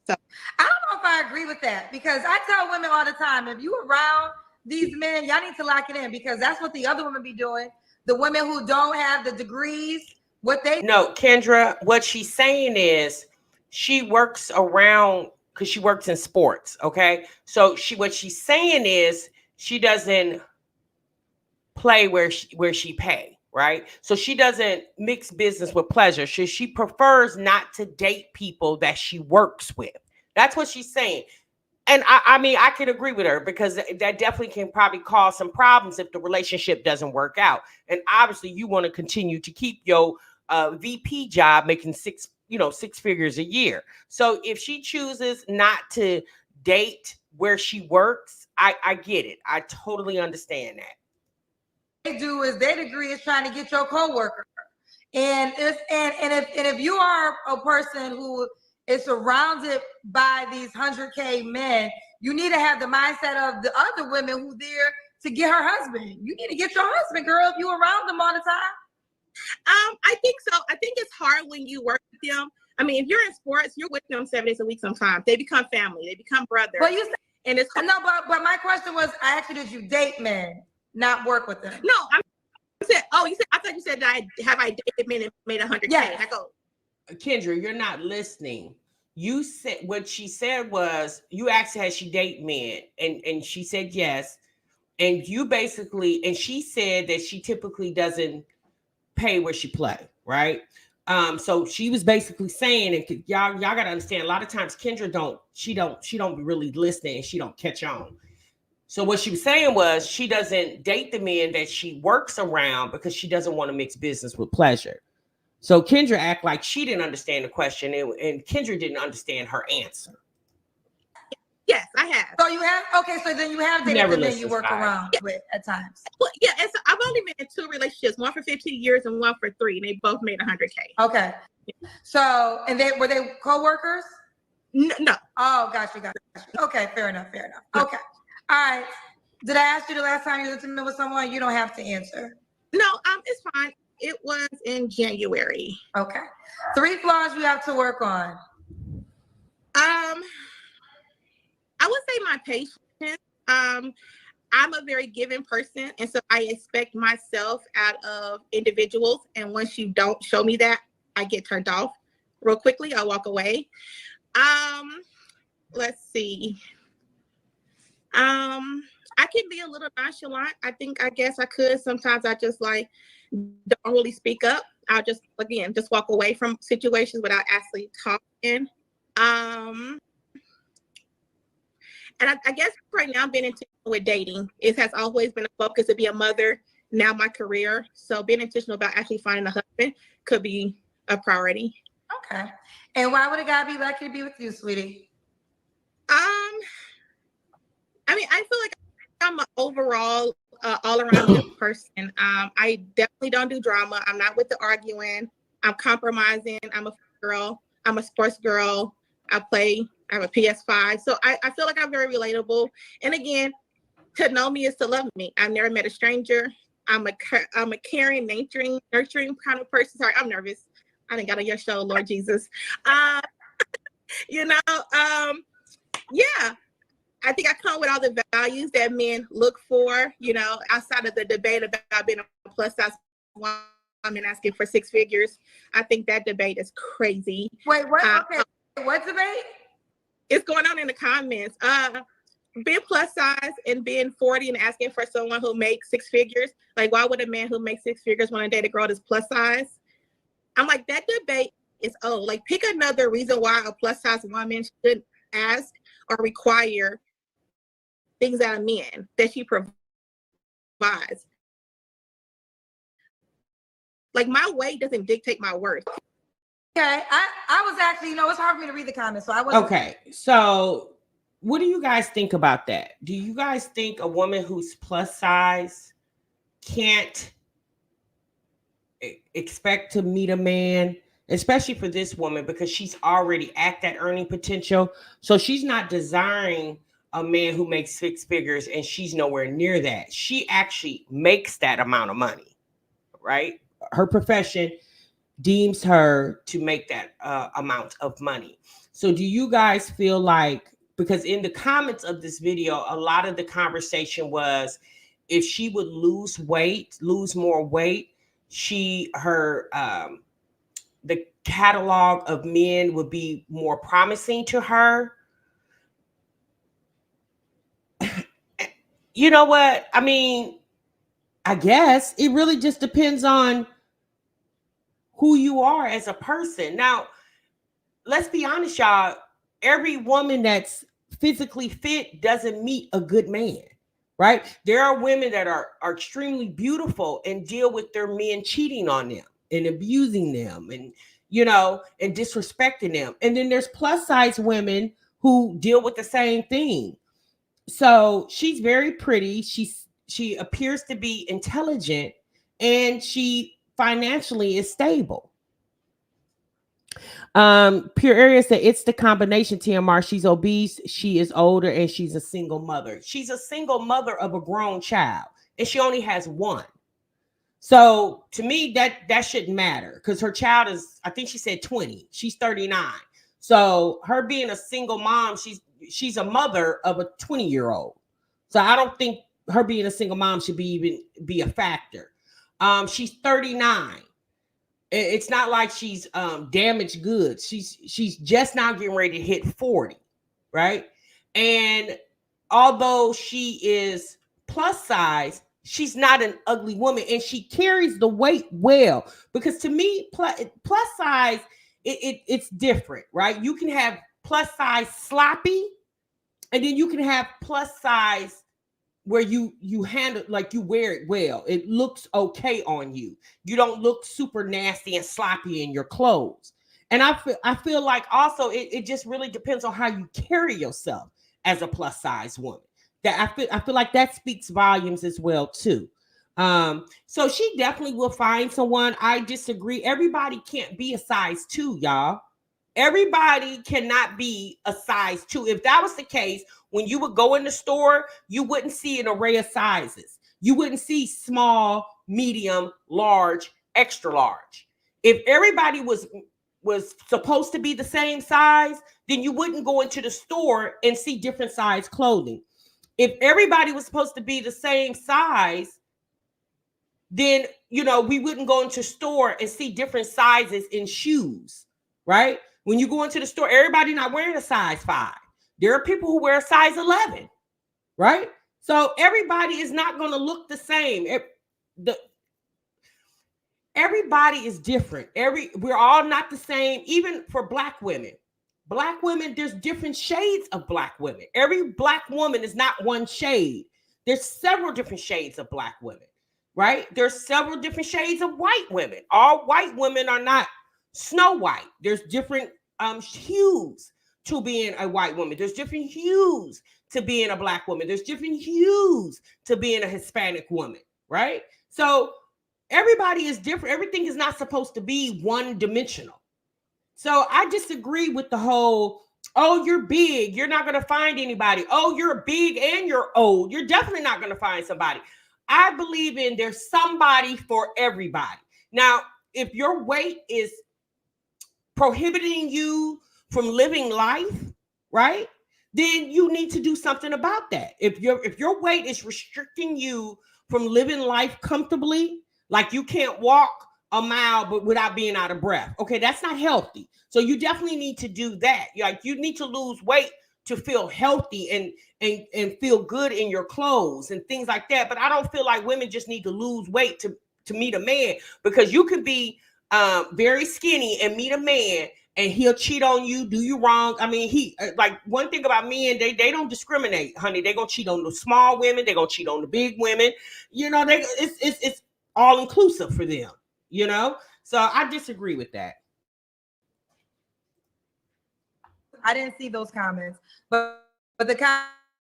So I don't know if I agree with that, because I tell women all the time, if you around these men, y'all need to lock it in, because that's what the other women be doing. The women who don't have the degrees, No, Kendra, what she's saying is she works around, because she works in sports. Okay. So what she's saying is she doesn't play where she pay. Right. So she doesn't mix business with pleasure. She prefers not to date people that she works with. That's what she's saying. And I mean, I can agree with her, because that definitely can probably cause some problems if the relationship doesn't work out. And obviously you want to continue to keep your VP job making six figures a year. So if she chooses not to date where she works, I get it. I totally understand that. they do is their degree is trying to get your coworker. And if you are a person who is surrounded by these 100K men, you need to have the mindset of the other women who there to get her husband. You need to get your husband, girl, if you around them all the time. I think so. I think it's hard when you work with them. I mean, if you're in sports, you're with them 7 days a week sometimes. They become family. They become brothers. But you said, and it's no, but my question was, I asked you, did you date men, not work with them? No, I thought you said that I dated men and made 100K. Yeah. I go, Kendra, you're not listening. You said, what she said was, you asked her, has she date men? And she said yes. And you basically, and she said that she typically doesn't pay where she play, right? So she was basically saying, and y'all gotta understand, a lot of times Kendra don't really listen and she don't catch on. So what she was saying was she doesn't date the men that she works around because she doesn't want to mix business with pleasure. So Kendra act like she didn't understand the question, and Kendra didn't understand her answer. Yes, I have. So you have, okay, so then you have dated Never the men you listens, work guys. around with at times. Well, yeah, and so I've only been in 2 relationships, one for 15 years and one for 3, and they both made 100K. Okay. So, and were they co-workers? No. Oh, gotcha. Okay, fair enough. Okay. All right. Did I ask you the last time you lived with someone? You don't have to answer. No, it's fine. It was in January. Okay. 3 flaws you have to work on. I would say my patience. I'm a very giving person, and so I expect myself out of individuals. And once you don't show me that, I get turned off real quickly. I walk away. Let's see. I can be a little nonchalant. I guess I could. Sometimes I just like don't really speak up. I'll just walk away from situations without actually talking. And I guess right now being intentional with dating, it has always been a focus to be a mother, now my career. So being intentional about actually finding a husband could be a priority. Okay. And why would a guy be lucky to be with you, sweetie? I mean, I feel like I'm an overall all around good person. I definitely don't do drama. I'm not with the arguing. I'm compromising. I'm a girl. I'm a sports girl. I have a PS5. So I feel like I'm very relatable. And again, to know me is to love me. I've never met a stranger. I'm a caring, nurturing kind of person. Sorry, I'm nervous. I didn't got on your show, Lord Jesus. Yeah. I think I come with all the values that men look for, outside of the debate about being a plus size woman asking for 6 figures. I think that debate is crazy. Wait, what? Okay. What debate? It's going on in the comments. Being plus size and being 40 and asking for someone who makes 6 figures. Like, why would a man who makes 6 figures want to date a girl that's plus size? I'm like, that debate is old. Like, pick another reason why a plus size woman should ask or require things out of men that she provides. Like, my weight doesn't dictate my worth. Okay, I was actually, it's hard for me to read the comments, so I wasn't. Okay, so what do you guys think about that? Do you guys think a woman who's plus size can't expect to meet a man, especially for this woman, because she's already at that earning potential? So she's not desiring a man who makes 6 figures and she's nowhere near that. She actually makes that amount of money, right? Her profession deems her to make that amount of money. So do you guys feel like, because in the comments of this video, a lot of the conversation was if she would lose more weight, the catalog of men would be more promising to her. You know what? I mean, I guess it really just depends on who you are as a person. Now, let's be honest, y'all. Every woman that's physically fit doesn't meet a good man, right? There are women that are extremely beautiful and deal with their men cheating on them and abusing them and, and disrespecting them. And then there's plus size women who deal with the same thing. So she's very pretty. She appears to be intelligent, and she financially is stable. Pure Area said it's the combination. TMR, she's obese, she is older, and she's a single mother. She's a single mother of a grown child, and she only has one. So to me, that shouldn't matter, because her child is, I think she said 20. She's 39. So her being a single mom, she's a mother of a 20-year-old. So I don't think her being a single mom should be a factor. She's 39. It's not like she's damaged goods. She's just now getting ready to hit 40, right? And although she is plus size, she's not an ugly woman, and she carries the weight well. Because to me, plus size, it's different, right? You can have plus size sloppy, and then you can have plus size where you handle, like, you wear it well. It looks okay on you. You don't look super nasty and sloppy in your clothes. And I feel like also it just really depends on how you carry yourself as a plus size woman. That I feel like that speaks volumes as well too. So she definitely will find someone. I disagree. Everybody can't be a size 2, y'all. Everybody cannot be a size 2. If that was the case, when you would go in the store, you wouldn't see an array of sizes. You wouldn't see small, medium, large, extra large. If everybody was supposed to be the same size, then you wouldn't go into the store and see different size clothing. If everybody was supposed to be the same size, then, you know, we wouldn't go into store and see different sizes in shoes, right? When you go into the store, everybody not wearing a size 5. There are people who wear a size 11, right? So everybody is not going to look the same. Everybody is different. We're all not the same. Even for Black women, there's different shades of Black women. Every Black woman is not one shade. There's several different shades of Black women, right? There's several different shades of white women. All white women are not Snow White. There's different hues to being a white woman. There's different hues to being a Black woman. There's different hues to being a Hispanic woman, right? So everybody is different. Everything is not supposed to be one dimensional. So I disagree with the whole, oh, you're big, you're not going to find anybody. Oh, you're big and you're old, you're definitely not going to find somebody. I believe in there's somebody for everybody. Now, if your weight is prohibiting you from living life, right, then you need to do something about that. If your weight is restricting you from living life comfortably, like you can't walk a mile but without being out of breath, okay, that's not healthy. So you definitely need to do that. Like, you need to lose weight to feel healthy and feel good in your clothes and things like that. But I don't feel like women just need to lose weight to meet a man, because you could be very skinny and meet a man and he'll cheat on you, do you wrong. I mean, like, one thing about men, they don't discriminate, honey. They're gonna cheat on the small women, they're gonna cheat on the big women. You know, it's all inclusive for them, you know. So I disagree with that. I didn't see those comments, but the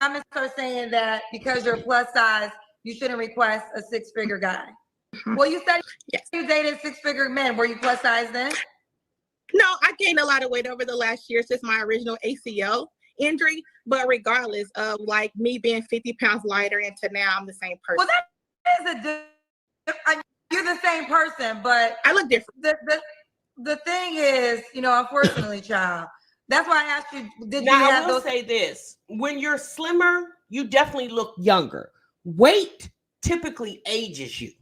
comments are saying that because you're plus size, you shouldn't request a 6-figure guy. Well, you said you dated 6-figure men. Were you plus size then? No, I gained a lot of weight over the last year since my original ACL injury. But regardless of, like, me being 50 pounds lighter and to now I'm the same person. Well, that is you're the same person, but I look different. The thing is, you know, unfortunately, child, that's why I asked you, did you Now, have I will those? say this. When you're slimmer, you definitely look younger. Weight typically ages you.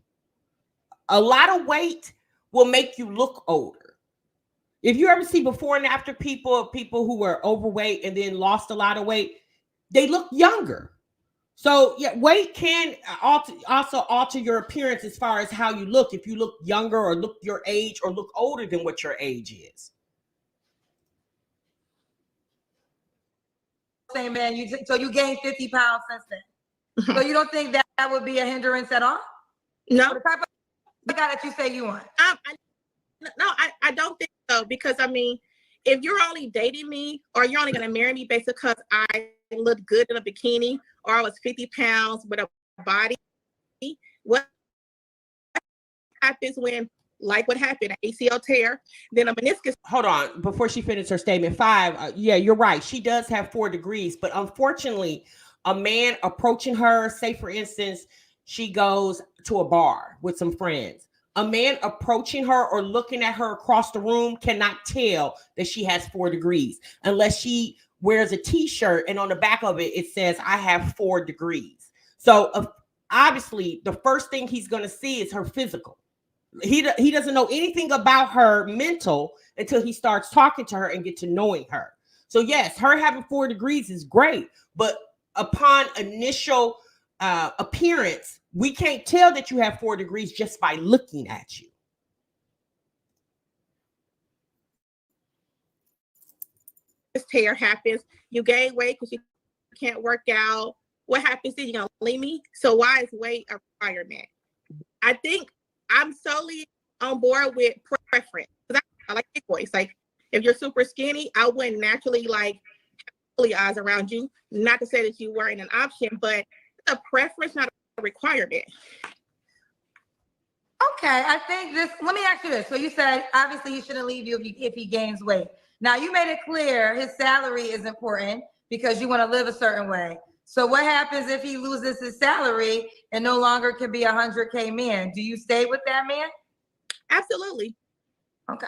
A lot of weight will make you look older. If you ever see before and after people who were overweight and then lost a lot of weight, they look younger. So yeah, weight can also alter your appearance as far as how you look. If you look younger or look your age or look older than what your age is. Same man, so you gained 50 pounds since then. So you don't think that would be a hindrance at all? No. The type of guy that you say you want. I don't think so, because I mean, if you're only dating me or you're only going to marry me based because I look good in a bikini or I was 50 pounds with a body, what happens when, like what happened, an ACL tear, then a meniscus. Hold on, before she finishes her statement. 5, yeah, you're right. She does have 4 degrees, but unfortunately, a man approaching her, say for instance, she goes to a bar with some friends. A man approaching her or looking at her across the room cannot tell that she has 4 degrees unless she wears a t-shirt and on the back of it says, I have 4 degrees. So obviously the first thing he's going to see is her physical. He doesn't know anything about her mental until he starts talking to her and get to knowing her. So yes, her having 4 degrees is great, but upon initial appearance, we can't tell that you have 4 degrees just by looking at you. This tear happens, you gain weight because you can't work out. What happens then? You're gonna leave me. So why is weight a requirement? I think I'm solely on board with preference because I like big boys. Like if you're super skinny, I wouldn't naturally like eyes around you. Not to say that you weren't an option, but it's a preference, not a requirement. Okay, I think this. Let me ask you this. So you said obviously he shouldn't leave you if he gains weight. Now you made it clear his salary is important because you want to live a certain way. So what happens if he loses his salary and no longer can be 100K man? Do you stay with that man? Absolutely. Okay.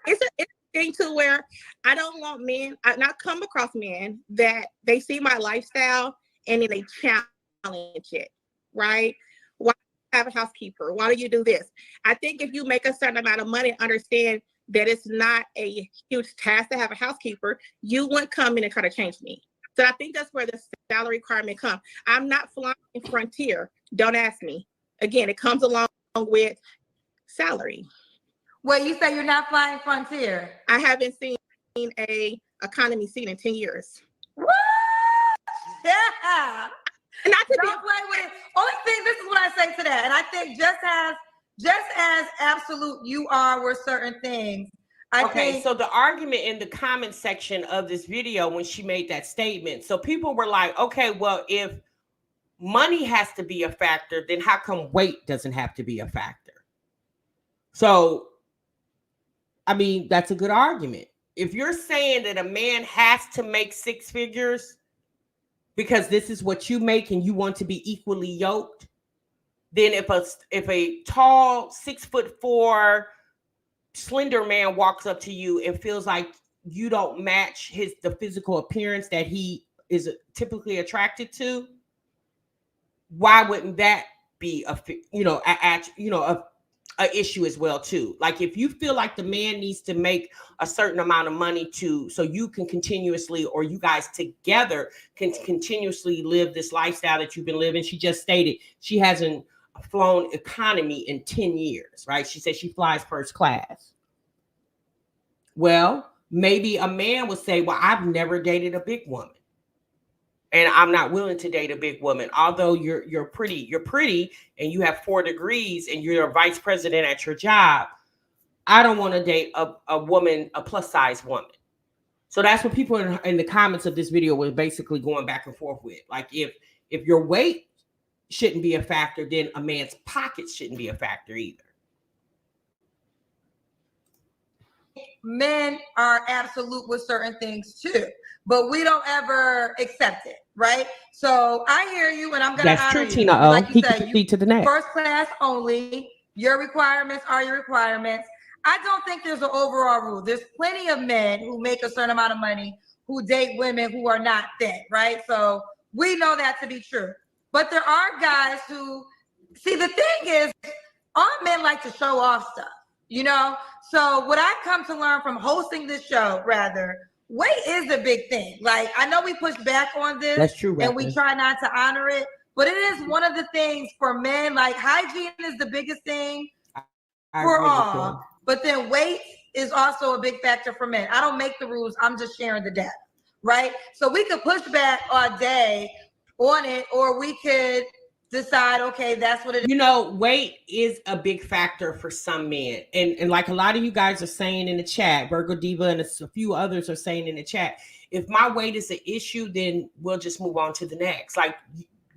It's a thing to where I don't want men. I not come across men that they see my lifestyle and then they challenge it. Right? Why do you have a housekeeper? Why do you do this? I think if you make a certain amount of money, understand that it's not a huge task to have a housekeeper, you wouldn't come in and try to change me. So I think that's where the salary requirement comes. I'm not flying Frontier. Don't ask me. Again, it comes along with salary. Well, you say you're not flying Frontier. I haven't seen a economy seat in 10 years. What? Yeah. Not to Don't play with it. Only thing, this is what I say to that. And I think just as absolute you are with certain things. I think so the argument in the comment section of this video when she made that statement, so people were like, okay, well, if money has to be a factor, then how come weight doesn't have to be a factor? So, I mean, that's a good argument. If you're saying that a man has to make 6 figures because this is what you make and you want to be equally yoked, then if a tall 6'4" slender man walks up to you and feels like you don't match the physical appearance that he is typically attracted to, why wouldn't that be a issue as well too? Like if you feel like the man needs to make a certain amount of money so you can continuously, or you guys together can continuously live this lifestyle that you've been living. She just stated she hasn't flown economy in 10 years, right? She said she flies first class. Well, maybe a man would say, well, I've never dated a big woman and I'm not willing to date a big woman. Although you're pretty and you have 4 degrees and you're a vice president at your job, I don't want to date a woman, a plus size woman. So that's what people in the comments of this video were basically going back and forth with. Like if your weight shouldn't be a factor, then a man's pockets shouldn't be a factor either. men are absolute with certain things too, but we don't ever accept it, right? So I hear you, and I'm gonna That's honor true, you. Tina. Like you He said, can proceed to the next. First class only. Your requirements are your requirements. I don't think there's an overall rule. There's plenty of men who make a certain amount of money who date women who are not thin, right? So we know that to be true. But there are guys who, see, the thing is, all men like to show off stuff, you know? So what I've come to learn from hosting this show, rather, weight is a big thing. Like, I know we push back on this. That's true, and we try not to honor it, but it is one of the things for men. Like, hygiene is the biggest thing for all. But then weight is also a big factor for men. I don't make the rules. I'm just sharing the data, right? So we could push back all day on it, or we could decide, okay, that's what it is. You know, weight is a big factor for some men. And like a lot of you guys are saying in the chat, Virgo Diva and a few others are saying in the chat, if my weight is an issue, then we'll just move on to the next. Like,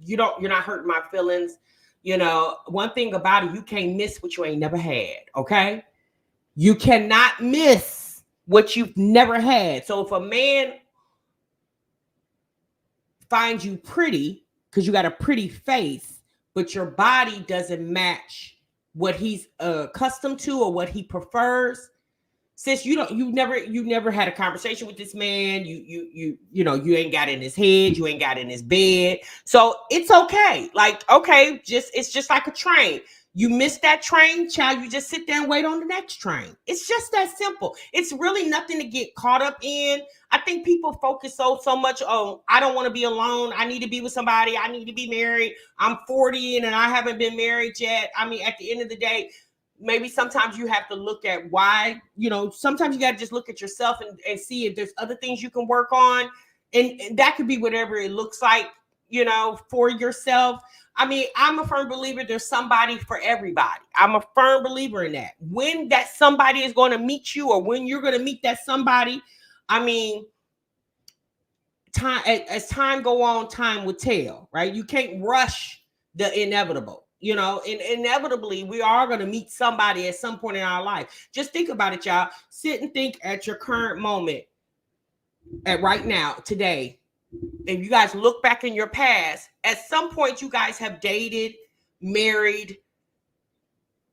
you're not hurting my feelings. You know, one thing about it, you can't miss what you ain't never had, okay? You cannot miss what you've never had. So if a man finds you pretty because you got a pretty face, but your body doesn't match what he's accustomed to or what he prefers, Sis, you never had a conversation with this man. You ain't got in his head, you ain't got in his bed. So it's okay. Like, okay, it's just like a train. You missed that train, child, you just sit there and wait on the next train. It's just that simple. It's really nothing to get caught up in. I think people focus so much on, I don't want to be alone. I need to be with somebody. I need to be married. I'm 40 and I haven't been married yet. I mean, at the end of the day, maybe sometimes you have to look at why, sometimes you got to just look at yourself and see if there's other things you can work on. And that could be whatever it looks like, for yourself. I mean, I'm a firm believer there's somebody for everybody. I'm a firm believer in that. When that somebody is going to meet you or when you're going to meet that somebody, I mean, as time go on, time will tell, right? You can't rush the inevitable. And inevitably, we are going to meet somebody at some point in our life. Just think about it, y'all. Sit and think at your current moment, at right now, today. If you guys look back in your past, at some point, you guys have dated, married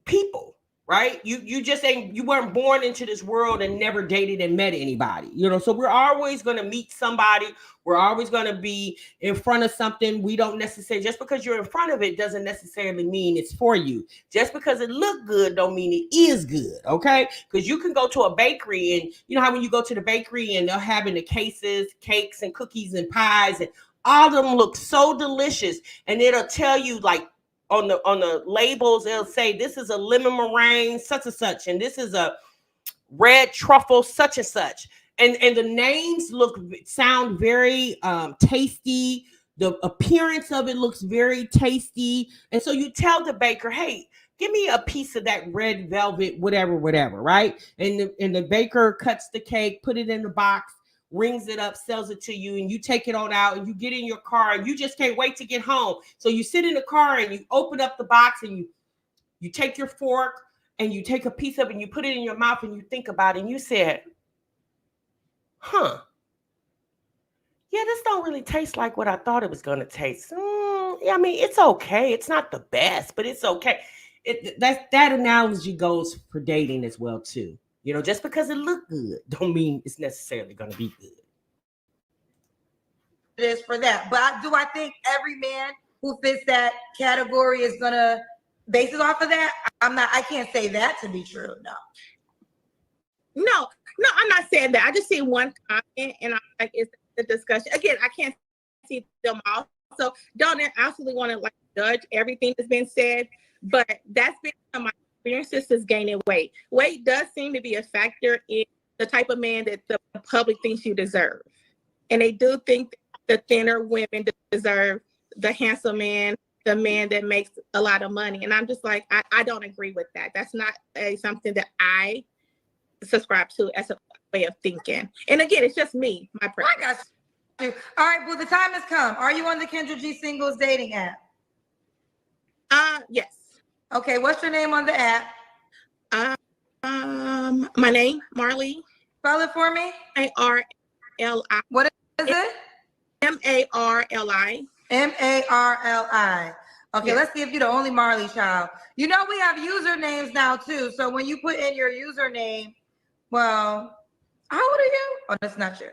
people, right? You weren't born into this world and never dated and met anybody, so we're always going to meet somebody. We're always going to be in front of something. We don't necessarily, just because you're in front of it doesn't necessarily mean it's for you. Just because it look good don't mean it is good, okay? Because you can go to a bakery and you know how when you go to the bakery and they're having the cases, cakes and cookies and pies and all of them look so delicious, and it'll tell you like on the labels, it'll say this is a lemon meringue such and such, and this is a red truffle such and such. And the names sound very tasty. The appearance of it looks very tasty. And so you tell the baker, hey, give me a piece of that red velvet, whatever, right? And the baker cuts the cake, put it in the box, rings it up, sells it to you, and you take it on out and you get in your car and you just can't wait to get home. So you sit in the car and you open up the box and you take your fork and you take a piece of it and you put it in your mouth and you think about it and you said, yeah, this don't really taste like what I thought it was going to taste. Yeah, I mean, it's okay. It's not the best, but it's okay. That analogy goes for dating as well, too. Just because it look good don't mean it's necessarily going to be good. It is for that. But do I think every man who fits that category is going to base it off of that? I can't say that to be true. No, I'm not saying that. I just see one comment and I'm like, it's the discussion. Again, I can't see them all. So don't absolutely want to judge everything that's been said, but that's been my experiences is gaining weight. Weight does seem to be a factor in the type of man that the public thinks you deserve. And they do think the thinner women deserve the handsome man, the man that makes a lot of money. And I'm just like, I don't agree with that. That's not something that I subscribe to as a way of thinking. And again, it's just me, my preference. I got you. All right, well, the time has come. Are you on the Kendra G Singles dating app? Yes. Okay, what's your name on the app? My name, Marley. Spell it for me. Marli. What is it? Marli. Marli. Okay, Yes. Let's see if you're the only Marley child. We have usernames now too. So when you put in your username, well, how old are you? Oh, that's not you.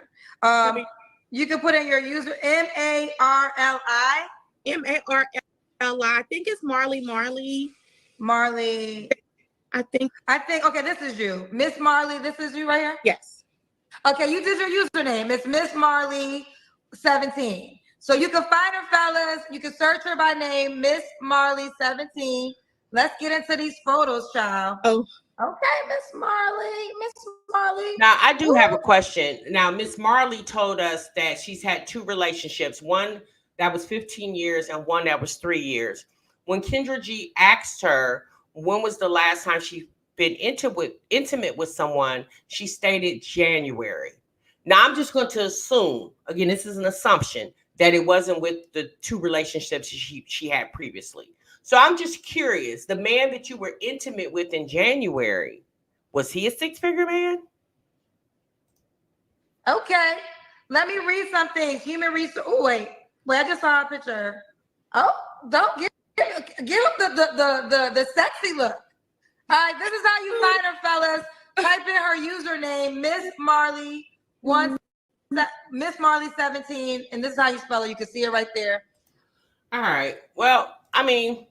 You can put in your user Marli. Marli. I think it's Marley. Marley. I think. Okay, this is you, Miss Marley. This is you right here. Yes. Okay, you did your username. It's Miss Marley 17. So you can find her, fellas. You can search her by name, Miss Marley 17. Let's get into these photos, child. Oh. Okay, Miss Marley. Now, I do have a question. Now, Miss Marley told us that she's had 2 relationships, one that was 15 years and one that was 3 years. When Kendra G asked her, when was the last time she been intimate with someone, she stated January. Now, I'm just going to assume, again, this is an assumption, that it wasn't with the 2 relationships she had previously. So I'm just curious, the man that you were intimate with in January, was he a 6-figure man? Okay, let me read some things. Human resource. Oh, wait, I just saw a picture. Oh, don't give him the sexy look. All right, this is how you find her, fellas. Type in her username, Miss Marley Miss Marley 17, and this is how you spell it. You can see it right there. All right. Well, I mean,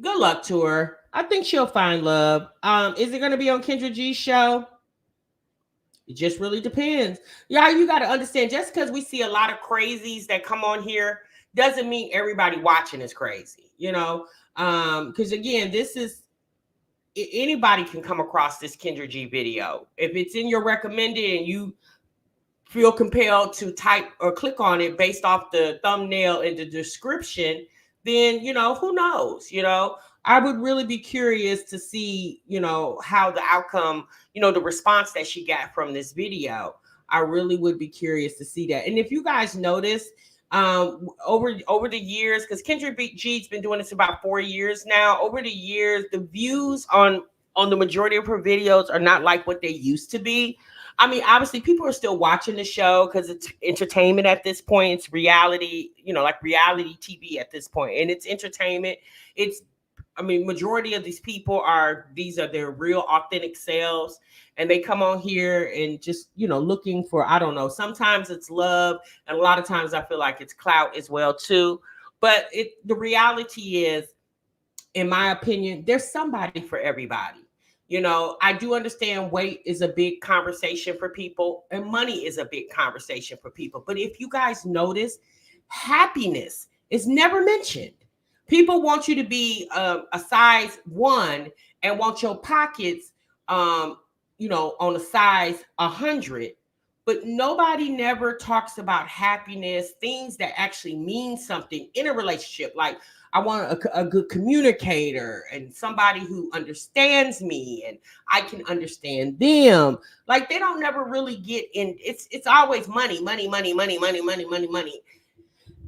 good luck to her. I think she'll find love. Is it going to be on Kendra G's show? It just really depends. Yeah, you got to understand, just because we see a lot of crazies that come on here doesn't mean everybody watching is crazy, you know? Because again, this is, anybody can come across this Kendra G video. If it's in your recommended and you feel compelled to type or click on it based off the thumbnail and the description, then, you know, who knows, you know? I would really be curious to see, you know, how the outcome, you know, the response that she got from this video. I really would be curious to see that. And if you guys notice, over the years, because Kendra G's been doing this about 4 years now, over the years, the views on the majority of her videos are not like what they used to be. I mean, obviously, people are still watching the show because it's entertainment at this point. It's reality, you know, like reality TV at this point, and it's entertainment. It's, I mean, majority of these people these are their real authentic selves, and they come on here and just, you know, looking for, I don't know, sometimes it's love, and a lot of times I feel like it's clout as well too. But the reality is, in my opinion, there's somebody for everybody. You know, I do understand weight is a big conversation for people, and money is a big conversation for people. But if you guys notice, happiness is never mentioned. People want you to be a size 1 and want your pockets, you know, on a size 100. But nobody never talks about happiness, things that actually mean something in a relationship. Like, I want a good communicator and somebody who understands me and I can understand them. Like, they don't never really get in. It's always money.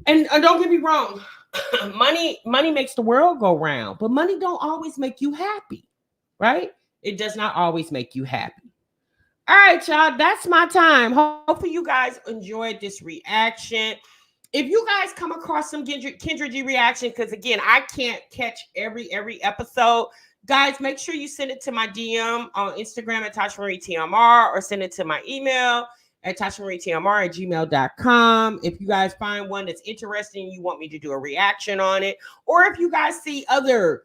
And don't get me wrong, money makes the world go round, but money don't always make you happy, right? It does not always make you happy. All right, y'all, that's my time. Hopefully you guys enjoyed this reaction. If you guys come across some Kendra G reaction, because again, I can't catch every episode, guys, make sure you send it to my DM on Instagram at Tasha Marie TMR, or send it to my email at tashamarieTMR@gmail.com. If you guys find one that's interesting, you want me to do a reaction on it, or if you guys see other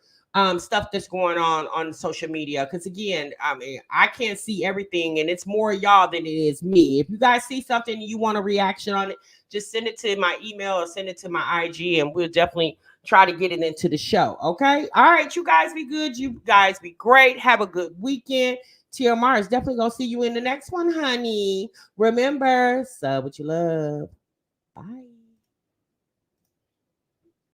stuff that's going on social media, because again, I mean, I can't see everything, and it's more y'all than it is me. If you guys see something you want a reaction on it, just send it to my email or send it to my IG, and we'll definitely try to get it into the show. Okay. All right. You guys be good. You guys be great. Have a good weekend. TMR is definitely going to see you in the next one, honey. Remember, sub what you love. Bye.